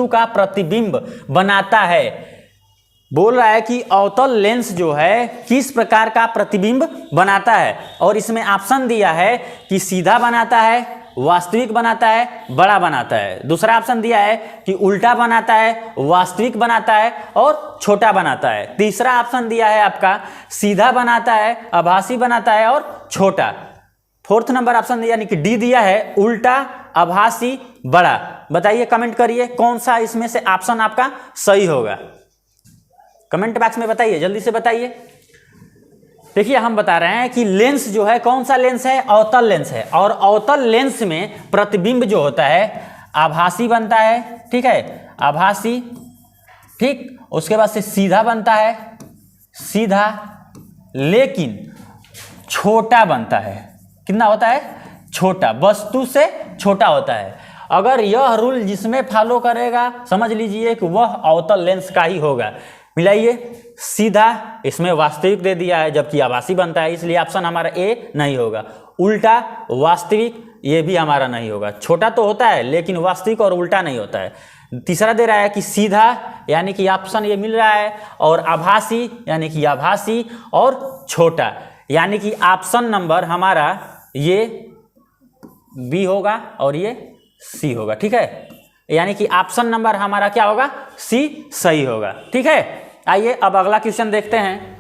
का प्रतिबिंब बनाता है। बोल रहा है कि अवतल लेंस जो है किस प्रकार का प्रतिबिंब बनाता है, और इसमें ऑप्शन दिया है कि सीधा बनाता है, वास्तविक बनाता है, बड़ा बनाता है। दूसरा ऑप्शन दिया है कि उल्टा बनाता है, वास्तविक बनाता है और छोटा बनाता है। तीसरा ऑप्शन दिया है आपका सीधा बनाता है, आभासी बनाता है और छोटा। फोर्थ नंबर ऑप्शन यानी कि डी दिया है उल्टा, आभासी, बड़ा। बताइए कमेंट करिए कौन सा इसमें से ऑप्शन आपका सही होगा, कमेंट बॉक्स में बताइए, जल्दी से बताइए। देखिए हम बता रहे हैं कि लेंस जो है कौन सा लेंस है, अवतल लेंस है, और अवतल लेंस में प्रतिबिंब जो होता है आभासी बनता है, ठीक है, आभासी, ठीक, उसके बाद से सीधा बनता है, सीधा, लेकिन छोटा बनता है। कितना होता है, छोटा, वस्तु से छोटा होता है। अगर यह रूल जिसमें फॉलो करेगा समझ लीजिए कि वह अवतल लेंस का ही होगा। मिलाइए, सीधा इसमें वास्तविक दे दिया है जबकि आभासी बनता है, इसलिए ऑप्शन हमारा ए नहीं होगा। उल्टा, वास्तविक, ये भी हमारा नहीं होगा। छोटा तो होता है लेकिन वास्तविक और उल्टा नहीं होता है। तीसरा दे रहा है कि सीधा, यानी कि ऑप्शन ये मिल रहा है, और आभासी यानी कि आभासी और छोटा, यानी कि ऑप्शन नंबर हमारा ये बी होगा और ये सी होगा, ठीक है, यानी कि ऑप्शन नंबर हमारा क्या होगा, सी सही होगा, ठीक है। आइए अब अगला क्वेश्चन देखते हैं।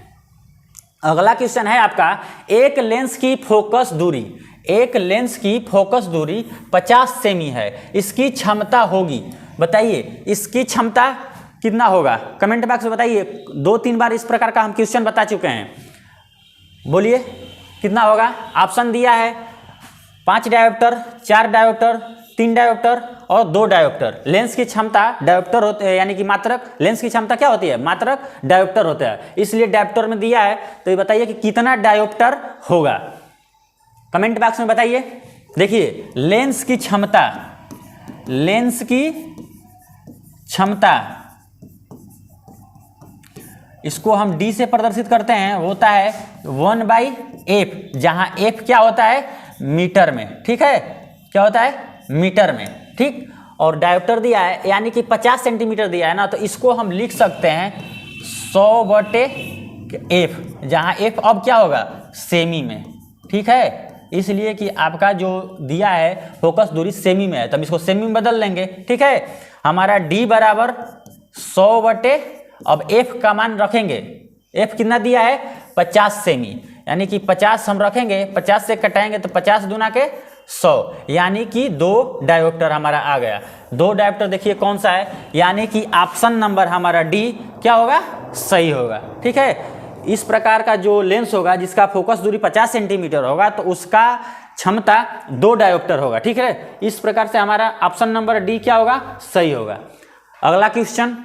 अगला क्वेश्चन है आपका एक लेंस की फोकस दूरी 50 सेमी है, इसकी क्षमता होगी, बताइए इसकी क्षमता कितना होगा, कमेंट बॉक्स में बताइए। 2-3 बार इस प्रकार का हम क्वेश्चन बता चुके हैं, बोलिए कितना होगा। ऑप्शन दिया है 5 डायोप्टर, 4 डायोप्टर, 3 डायोप्टर और 2 डायोप्टर। लेंस की क्षमता डायोप्टर होते हैं, यानी कि मात्रक, लेंस की क्षमता क्या होती है, मात्रक डायोप्टर होता है, इसलिए डायोप्टर में दिया है। तो ये बताइए कि कितना डायोप्टर होगा, कमेंट बॉक्स में बताइए। देखिए लेंस की क्षमता, लेंस की क्षमता इसको हम d से प्रदर्शित करते हैं, होता है 1/f, जहां f क्या होता है मीटर में, ठीक है, क्या होता है मीटर में, ठीक। और डायोप्टर दिया है यानी कि 50 सेंटीमीटर दिया है ना, तो इसको हम लिख सकते हैं 100/f, जहां f अब क्या होगा सेमी में, ठीक है। इसलिए कि आपका जो दिया है फोकस दूरी सेमी में है, तो हम इसको सेमी में बदल लेंगे, ठीक है। हमारा d बराबर 100/, अब f का मान रखेंगे, f कितना दिया है 50 सेमी, यानी कि 50 हम रखेंगे, 50 से कटाएंगे तो 50 दूना के 100, यानी कि 2 डायोप्टर हमारा आ गया। 2 डायोप्टर देखिए कौन सा है, यानी कि ऑप्शन नंबर हमारा डी क्या होगा सही होगा, ठीक है। इस प्रकार का जो लेंस होगा जिसका फोकस दूरी 50 सेंटीमीटर होगा तो उसका क्षमता 2 डायोप्टर होगा, ठीक है। इस प्रकार से हमारा ऑप्शन नंबर डी क्या होगा सही होगा। अगला क्वेश्चन,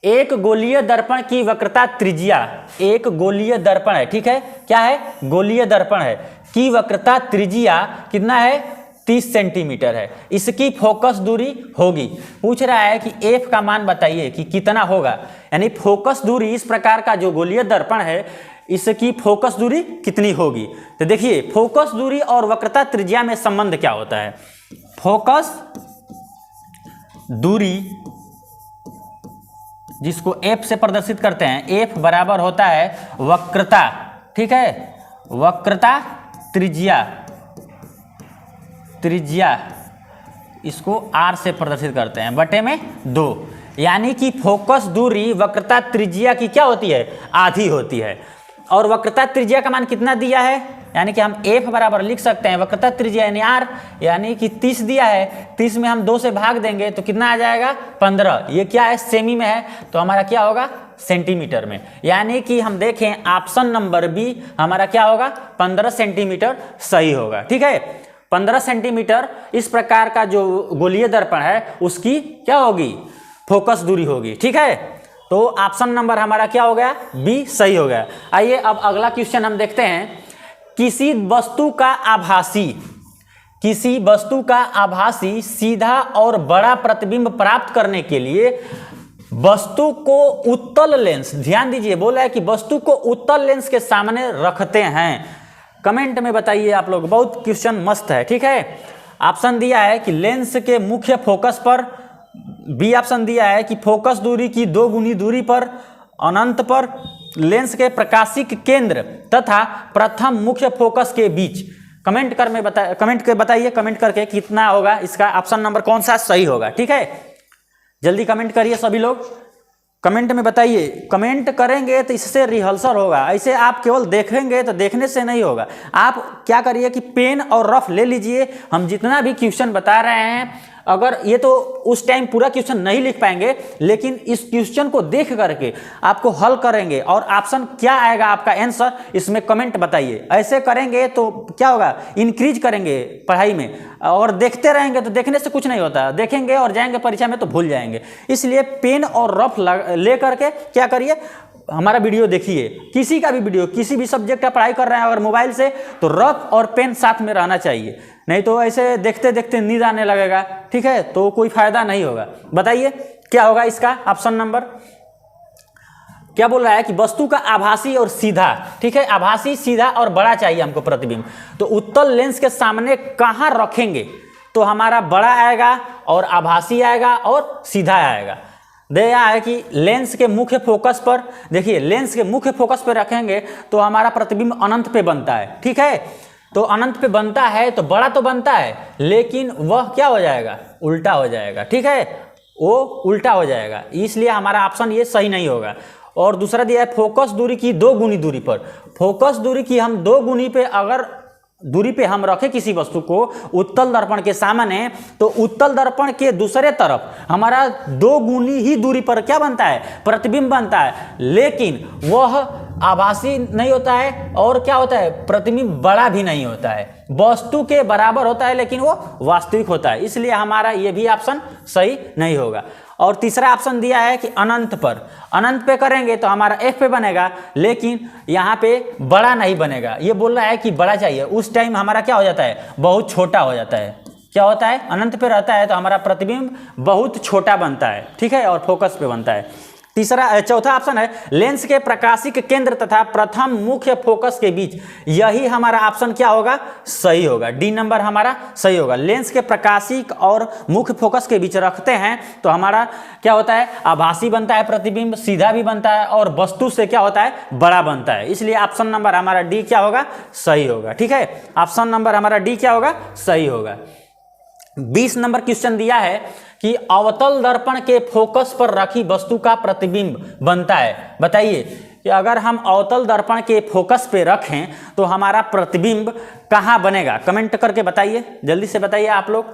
एक गोलीय दर्पण की वक्रता त्रिज्या, एक गोलीय दर्पण है, ठीक है, क्या है गोलीय दर्पण है, की वक्रता त्रिज्या कितना है 30 सेंटीमीटर है, इसकी फोकस दूरी होगी। पूछ रहा है कि f का मान बताइए कि कितना होगा, यानी फोकस दूरी, इस प्रकार का जो गोलीय दर्पण है इसकी फोकस दूरी कितनी होगी। तो देखिए फोकस दूरी और वक्रता त्रिज्या में संबंध क्या होता है। फोकस दूरी जिसको f से प्रदर्शित करते हैं, f बराबर होता है वक्रता, ठीक है, वक्रता त्रिज्या, त्रिज्या इसको r से प्रदर्शित करते हैं बटे में 2, यानी कि फोकस दूरी वक्रता त्रिज्या की क्या होती है आधी होती है। और वक्रता त्रिज्या का मान कितना दिया है, यानी कि हम f बराबर लिख सकते हैं वक्रता त्रिज्या यानी r, यानी कि 30 दिया है, 30 में हम 2 से भाग देंगे तो कितना आ जाएगा 15, ये क्या है सेमी में है तो हमारा क्या होगा सेंटीमीटर में, यानी कि हम देखें ऑप्शन नंबर बी हमारा क्या होगा 15 सेंटीमीटर सही होगा, ठीक है। 15 सेंटीमीटर इस प्रकार का जो गोलीय दर्पण है उसकी क्या होगी फोकस दूरी होगी, ठीक है। तो ऑप्शन नंबर हमारा क्या हो गया बी सही हो गया। आइए अब अगला क्वेश्चन हम देखते हैं, किसी वस्तु का आभासी, किसी वस्तु का आभासी सीधा और बड़ा प्रतिबिंब प्राप्त करने के लिए वस्तु को उत्तल लेंस, ध्यान दीजिए बोला है कि वस्तु को उत्तल लेंस के सामने रखते हैं। कमेंट में बताइए आप लोग, बहुत क्वेश्चन मस्त है, ठीक है। ऑप्शन दिया है कि लेंस के मुख्य फोकस पर, बी ऑप्शन दिया है कि फोकस दूरी की 2 गुनी दूरी पर, अनंत पर, लेंस के प्रकाशिक केंद्र तथा प्रथम मुख्य फोकस के बीच। कमेंट करके बताइए कमेंट करके कितना होगा इसका ऑप्शन नंबर कौन सा सही होगा, ठीक है। जल्दी कमेंट करिए सभी लोग, कमेंट में बताइए, कमेंट करेंगे तो इससे रिहर्सल होगा, ऐसे आप केवल देखेंगे तो देखने से नहीं होगा। आप क्या करिए कि पेन और रफ ले लीजिए, हम जितना भी क्वेश्चन बता रहे हैं, अगर ये तो उस टाइम पूरा क्वेश्चन नहीं लिख पाएंगे, लेकिन इस क्वेश्चन को देख करके आपको हल करेंगे और ऑप्शन क्या आएगा आपका आंसर इसमें कमेंट बताइए। ऐसे करेंगे तो क्या होगा इंक्रीज करेंगे पढ़ाई में, और देखते रहेंगे तो देखने से कुछ नहीं होता, देखेंगे और जाएंगे परीक्षा में तो भूल जाएंगे। इसलिए पेन और रफ ले करके क्या करिए हमारा वीडियो देखिए, किसी का भी वीडियो, किसी भी सब्जेक्ट का पढ़ाई कर रहे हैं अगर मोबाइल से तो रफ और पेन साथ में रहना चाहिए, नहीं तो ऐसे देखते देखते नींद आने लगेगा, ठीक है, तो कोई फायदा नहीं होगा। बताइए क्या होगा इसका ऑप्शन नंबर, क्या बोल रहा है कि वस्तु का आभासी और सीधा, ठीक है, आभासी सीधा और बड़ा चाहिए हमको प्रतिबिंब, तो उत्तल लेंस के सामने कहाँ रखेंगे तो हमारा बड़ा आएगा और आभासी आएगा और सीधा आएगा। दिया है कि लेंस के मुख्य फोकस पर, देखिए लेंस के मुख्य फोकस पर रखेंगे तो हमारा प्रतिबिंब अनंत पे बनता है, ठीक है, तो अनंत पे बनता है तो बड़ा तो बनता है, लेकिन वह क्या हो जाएगा उल्टा हो जाएगा, ठीक है, वो उल्टा हो जाएगा, इसलिए हमारा ऑप्शन ये सही नहीं होगा। और दूसरा दिया है फोकस दूरी की 2 गुनी दूरी पर, फोकस दूरी की हम 2 गुनी पे अगर दूरी पे हम रखें किसी वस्तु को उत्तल दर्पण के सामने, तो उत्तल दर्पण के दूसरे तरफ हमारा 2 गुनी ही दूरी पर क्या बनता है प्रतिबिंब बनता है, लेकिन वह आभासी नहीं होता है और क्या होता है प्रतिबिंब बड़ा भी नहीं होता है, वस्तु के बराबर होता है लेकिन वो वास्तविक होता है, इसलिए हमारा ये भी ऑप्शन सही नहीं होगा। और तीसरा ऑप्शन दिया है कि अनंत पर। अनंत पे करेंगे तो हमारा f पे बनेगा, लेकिन यहाँ पे बड़ा नहीं बनेगा। ये बोल रहा है कि बड़ा चाहिए, उस टाइम हमारा क्या हो जाता है, बहुत छोटा हो जाता है। क्या होता है, अनंत पे रहता है तो हमारा प्रतिबिंब बहुत छोटा बनता है, ठीक है, और फोकस पे बनता है। चौथा ऑप्शन है लेंस के प्रकाशिक केंद्र तथा प्रथम मुख्य फोकस के बीच। यही हमारा ऑप्शन क्या होगा, सही होगा। डी नंबर हमारा सही होगा। लेंस के प्रकाशिक और मुख्य फोकस के बीच रखते हैं तो हमारा क्या होता है, आभासी बनता है प्रतिबिंब, सीधा भी बनता है और वस्तु से क्या होता है, बड़ा बनता है। इसलिए ऑप्शन नंबर हमारा डी क्या होगा, सही होगा, ठीक है। ऑप्शन नंबर हमारा डी क्या होगा, सही होगा। 20 नंबर क्वेश्चन दिया है कि अवतल दर्पण के फोकस पर रखी वस्तु का प्रतिबिंब बनता है। बताइए कि अगर हम अवतल दर्पण के फोकस पे रखें तो हमारा प्रतिबिंब कहाँ बनेगा, कमेंट करके बताइए, जल्दी से बताइए आप लोग।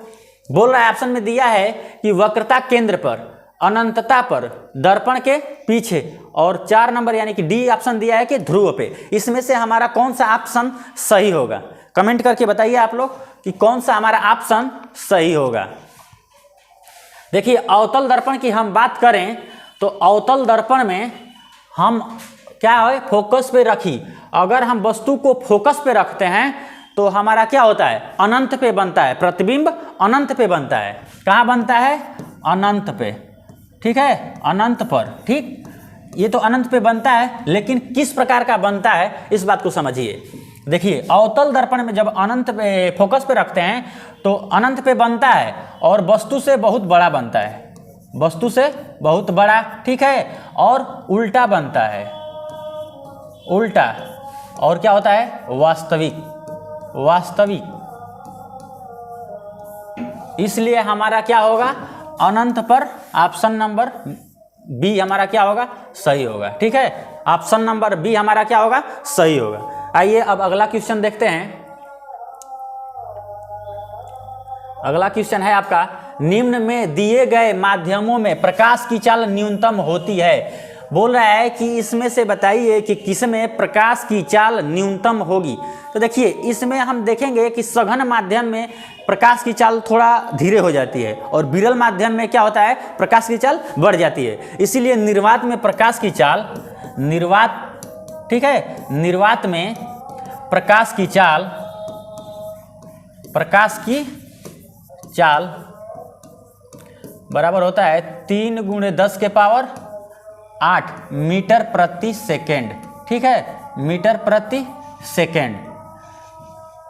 बोल रहा है ऑप्शन में दिया है कि वक्रता केंद्र पर, अनंतता पर, दर्पण के पीछे, और 4 नंबर यानी कि डी ऑप्शन दिया है कि ध्रुव पे। इसमें से हमारा कौन सा ऑप्शन सही होगा, कमेंट करके बताइए आप लोग कि कौन सा हमारा ऑप्शन सही होगा। देखिए अवतल दर्पण की हम बात करें तो अवतल दर्पण में हम क्या है, फोकस पे रखी, अगर हम वस्तु को फोकस पे रखते हैं तो हमारा क्या होता है, अनंत पे बनता है, प्रतिबिंब अनंत पे बनता है। कहाँ बनता है, अनंत पे, ठीक है, अनंत पर, ठीक। ये तो अनंत पे बनता है, लेकिन किस प्रकार का बनता है इस बात को समझिए। देखिए अवतल दर्पण में जब अनंत पे फोकस पे रखते हैं तो अनंत पे बनता है और वस्तु से बहुत बड़ा बनता है, वस्तु से बहुत बड़ा, ठीक है, और उल्टा बनता है, उल्टा, और क्या होता है, वास्तविक, वास्तविक। इसलिए हमारा क्या होगा, अनंत पर ऑप्शन नंबर बी हमारा क्या होगा, सही होगा, ठीक है। ऑप्शन नंबर बी हमारा क्या होगा, सही होगा। आइए अब अगला क्वेश्चन देखते हैं। अगला क्वेश्चन है आपका, निम्न में दिए गए माध्यमों में प्रकाश की चाल न्यूनतम होती है। बोल रहा है कि इसमें से बताइए कि किसमें प्रकाश की चाल न्यूनतम होगी। तो देखिए इसमें हम देखेंगे कि सघन माध्यम में प्रकाश की चाल थोड़ा धीरे हो जाती है और विरल माध्यम में क्या होता है, प्रकाश की चाल बढ़ जाती है। इसीलिए निर्वात में प्रकाश की चाल, निर्वात, ठीक है, निर्वात में प्रकाश की चाल, प्रकाश की चाल बराबर होता है 3 × 10⁸ मीटर प्रति सेकेंड, ठीक है, मीटर प्रति सेकेंड।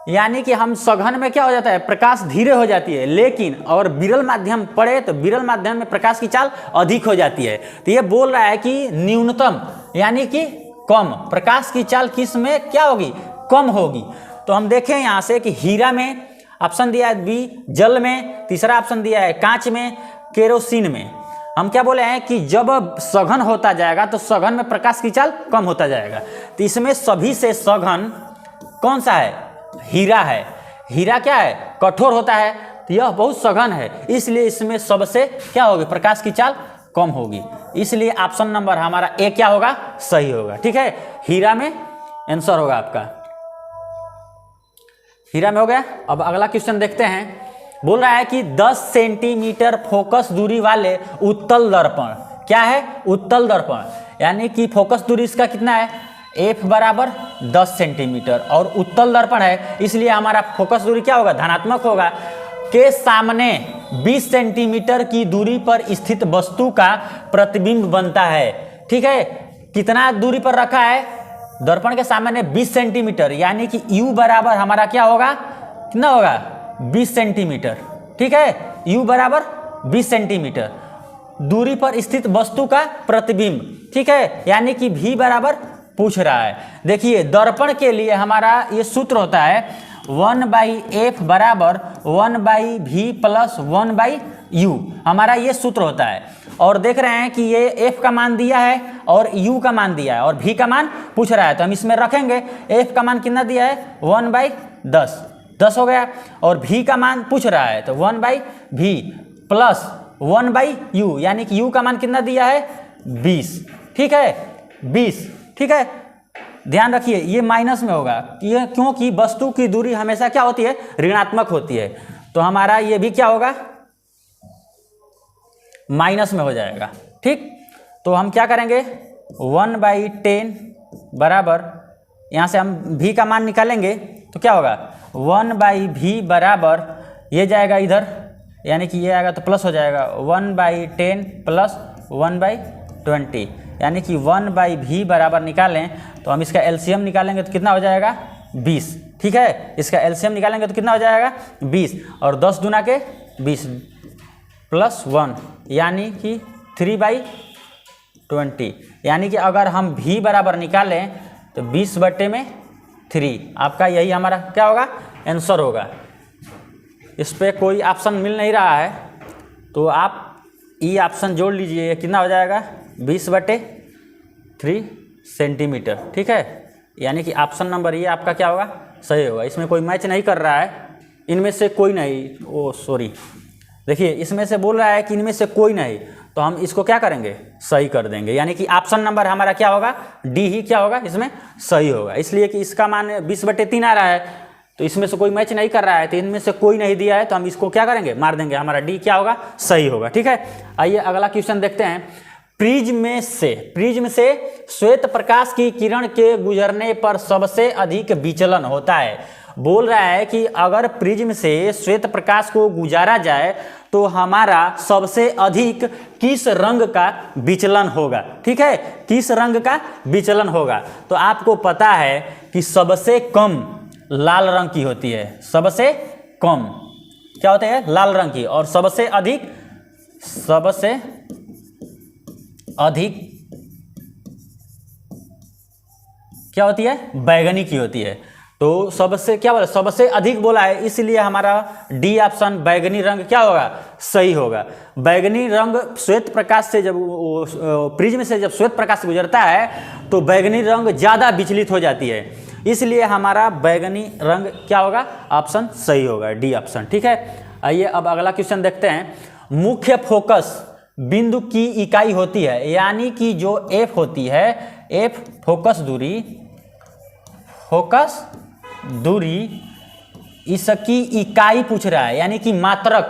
यानी कि हम सघन में क्या हो जाता है, प्रकाश धीरे हो जाती है, लेकिन और विरल माध्यम पड़े तो विरल माध्यम में प्रकाश की चाल अधिक हो जाती है। तो ये बोल रहा है कि न्यूनतम यानी कि कम, प्रकाश की चाल किस में क्या होगी, कम होगी। तो हम देखें यहाँ से कि हीरा में ऑप्शन दिया है बी, जल में, तीसरा ऑप्शन दिया है कांच में, केरोसिन में। हम क्या बोले हैं कि जब सघन होता जाएगा तो सघन में प्रकाश की चाल कम होता जाएगा। तो इसमें सभी से सघन कौन सा है, हीरा है। हीरा क्या है, कठोर होता है, तो यह बहुत सघन है, इसलिए इसमें सबसे क्या होगी, प्रकाश की चाल कम होगी। इसलिए ऑप्शन नंबर हमारा ए क्या होगा, सही होगा, ठीक है। हीरा में आंसर होगा आपका, हीरा में हो गया। अब अगला क्वेश्चन देखते हैं। बोल रहा है कि 10 सेंटीमीटर फोकस दूरी वाले उत्तल दर्पण, क्या है, उत्तल दर्पण, यानी कि फोकस दूरी इसका कितना है, एफ बराबर 10 सेंटीमीटर और उत्तल दर्पण है, इसलिए हमारा फोकस दूरी क्या होगा, धनात्मक होगा, के सामने 20 सेंटीमीटर की दूरी पर स्थित वस्तु का प्रतिबिंब बनता है, ठीक है। कितना दूरी पर रखा है, दर्पण के सामने 20 सेंटीमीटर, यानी कि U बराबर हमारा क्या होगा, कितना होगा, 20 सेंटीमीटर, ठीक है, U बराबर 20 सेंटीमीटर दूरी पर स्थित वस्तु का प्रतिबिंब, ठीक है, यानी कि V बराबर पूछ रहा है। देखिए दर्पण के लिए हमारा ये सूत्र होता है 1/f बराबर 1/v प्लस 1/u, हमारा ये सूत्र होता है। और देख रहे हैं कि ये f का मान दिया है और u का मान दिया है और v का मान पूछ रहा है, तो हम इसमें रखेंगे f का मान कितना दिया है 1/10, 10 हो गया, और v का मान पूछ रहा है तो 1/v प्लस 1/u, यानी कि u का मान कितना दिया है 20, ठीक है, 20, ठीक है। ध्यान रखिए ये माइनस में होगा, ये क्योंकि वस्तु की दूरी हमेशा क्या होती है, ऋणात्मक होती है, तो हमारा ये भी क्या होगा, माइनस में हो जाएगा। ठीक, तो हम क्या करेंगे 1/10 बराबर, यहाँ से हम v का मान निकालेंगे तो क्या होगा 1/v बराबर, ये जाएगा इधर यानी कि ये आएगा तो प्लस हो जाएगा 1/10 प्लस 1/20, यानी कि 1/v बराबर निकालें तो हम इसका एलसीएम निकालेंगे तो कितना हो जाएगा 20। ठीक है, इसका एलसीएम निकालेंगे तो कितना हो जाएगा 20, और 10 दूना के 20 प्लस 1 यानी कि 3/20, यानी कि अगर हम v बराबर निकालें तो 20/3, आपका यही हमारा क्या होगा आंसर होगा। इस पे कोई ऑप्शन मिल नहीं रहा है तो आप ई ऑप्शन जोड़ लीजिए, कितना हो जाएगा 20/3 सेंटीमीटर। ठीक है, यानी कि ऑप्शन नंबर ये आपका क्या होगा सही होगा। इसमें कोई मैच नहीं कर रहा है, इनमें से कोई नहीं, ओ सॉरी, देखिए इसमें से बोल रहा है कि इनमें से कोई नहीं, तो हम इसको क्या करेंगे सही कर देंगे, यानी कि ऑप्शन नंबर हमारा क्या होगा डी ही क्या होगा इसमें सही होगा। इसलिए कि इसका मान 20/3 आ रहा है, तो इसमें से कोई मैच नहीं कर रहा है, तो इनमें से कोई नहीं दिया है तो हम इसको क्या करेंगे मार देंगे, हमारा डी क्या होगा सही होगा। ठीक है, आइए अगला क्वेश्चन देखते हैं। प्रिज्म से श्वेत प्रकाश की किरण के गुजरने पर सबसे अधिक विचलन होता है। बोल रहा है कि अगर प्रिज्म से श्वेत प्रकाश को गुजारा जाए तो हमारा सबसे अधिक किस रंग का विचलन होगा। ठीक है, किस रंग का विचलन होगा, तो आपको पता है कि सबसे कम लाल रंग की होती है, सबसे कम क्या होता है लाल रंग की, और सबसे अधिक क्या होती है बैगनी की होती है। तो सबसे क्या बोला सबसे अधिक बोला है, इसलिए हमारा डी ऑप्शन बैगनी रंग क्या होगा सही होगा। बैगनी रंग श्वेत प्रकाश से जब प्रिज्म से जब श्वेत प्रकाश गुजरता है तो बैगनी रंग ज़्यादा विचलित हो जाती है, इसलिए हमारा बैगनी रंग क्या होगा ऑप्शन सही होगा डी ऑप्शन। ठीक है, आइए अब अगला क्वेश्चन देखते हैं। मुख्य फोकस बिंदु की इकाई होती है, यानी कि जो एफ होती है, एफ फोकस दूरी इसकी इकाई पूछ रहा है, यानी कि मात्रक।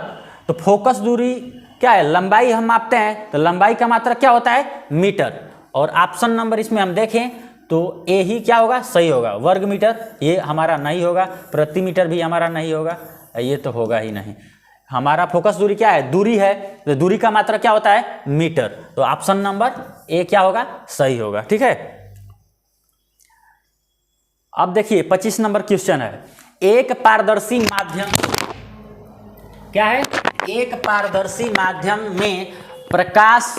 तो फोकस दूरी क्या है लंबाई हम मापते हैं, तो लंबाई का मात्रक क्या होता है मीटर, और ऑप्शन नंबर इसमें हम देखें तो ए ही क्या होगा सही होगा। वर्ग मीटर ये हमारा नहीं होगा, प्रति मीटर भी हमारा नहीं होगा, ये तो होगा ही नहीं। हमारा फोकस दूरी क्या है दूरी है, तो दूरी का मात्रक क्या होता है मीटर, तो ऑप्शन नंबर ए क्या होगा सही होगा। ठीक है, अब देखिए 25 नंबर क्वेश्चन है। एक पारदर्शी माध्यम क्या है, एक पारदर्शी माध्यम में प्रकाश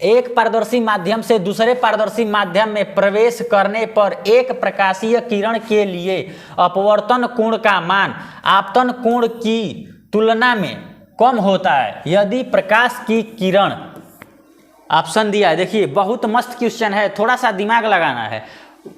एक पारदर्शी माध्यम से दूसरे पारदर्शी माध्यम में प्रवेश करने पर एक प्रकाशीय किरण के लिए अपवर्तन कोण का मान आपतन कोण की तुलना में कम होता है यदि प्रकाश की किरण, ऑप्शन दिया है। देखिए बहुत मस्त क्वेश्चन है, थोड़ा सा दिमाग लगाना है,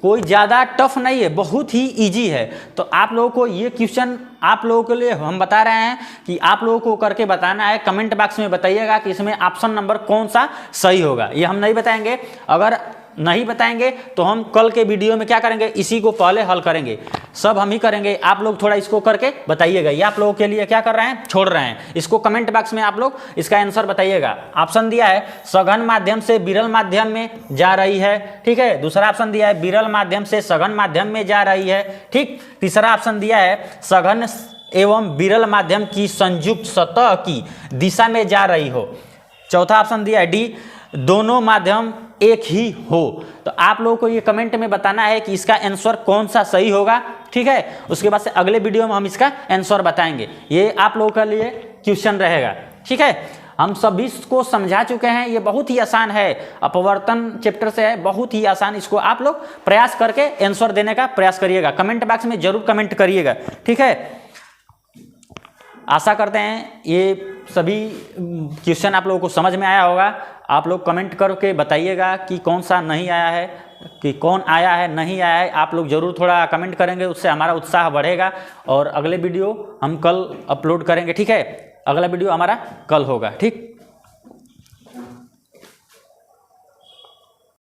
कोई ज़्यादा टफ नहीं है, बहुत ही इजी है। तो आप लोगों को ये क्वेश्चन आप लोगों के लिए हम बता रहे हैं कि आप लोगों को करके बताना है। कमेंट बॉक्स में बताइएगा कि इसमें ऑप्शन नंबर कौन सा सही होगा, ये हम नहीं बताएंगे। अगर नहीं बताएंगे तो हम कल के वीडियो में क्या करेंगे इसी को पहले हल करेंगे, सब हम ही करेंगे। आप लोग थोड़ा इसको करके बताइएगा, ये आप लोगों के लिए क्या कर रहे हैं छोड़ रहे हैं। इसको कमेंट बॉक्स में आप लोग इसका आंसर बताइएगा। ऑप्शन दिया है सघन माध्यम से विरल माध्यम में जा रही है, ठीक है। दूसरा ऑप्शन दिया है विरल माध्यम से सघन माध्यम में जा रही है, ठीक। तीसरा ऑप्शन दिया है सघन एवं विरल माध्यम की संयुक्त सतह की दिशा में जा रही हो। चौथा ऑप्शन दिया है डी दोनों माध्यम एक ही हो। तो आप लोगों को ये कमेंट में बताना है कि इसका आंसर कौन सा सही होगा, ठीक है। उसके बाद से अगले वीडियो में हम इसका आंसर बताएंगे, ये आप लोगों के लिए क्वेश्चन रहेगा, ठीक है। हम सभी को समझा चुके हैं, ये बहुत ही आसान है, अपवर्तन चैप्टर से है, बहुत ही आसान। इसको आप लोग प्रयास करके आंसर देने का प्रयास करिएगा, कमेंट बॉक्स में जरूर कमेंट करिएगा, ठीक है। आशा करते हैं ये सभी क्वेश्चन आप लोगों को समझ में आया होगा। आप लोग कमेंट करके बताइएगा कि कौन सा नहीं आया है, कि कौन आया है नहीं आया है। आप लोग ज़रूर थोड़ा कमेंट करेंगे, उससे हमारा उत्साह बढ़ेगा। और अगले वीडियो हम कल अपलोड करेंगे, ठीक है। अगला वीडियो हमारा कल होगा, ठीक।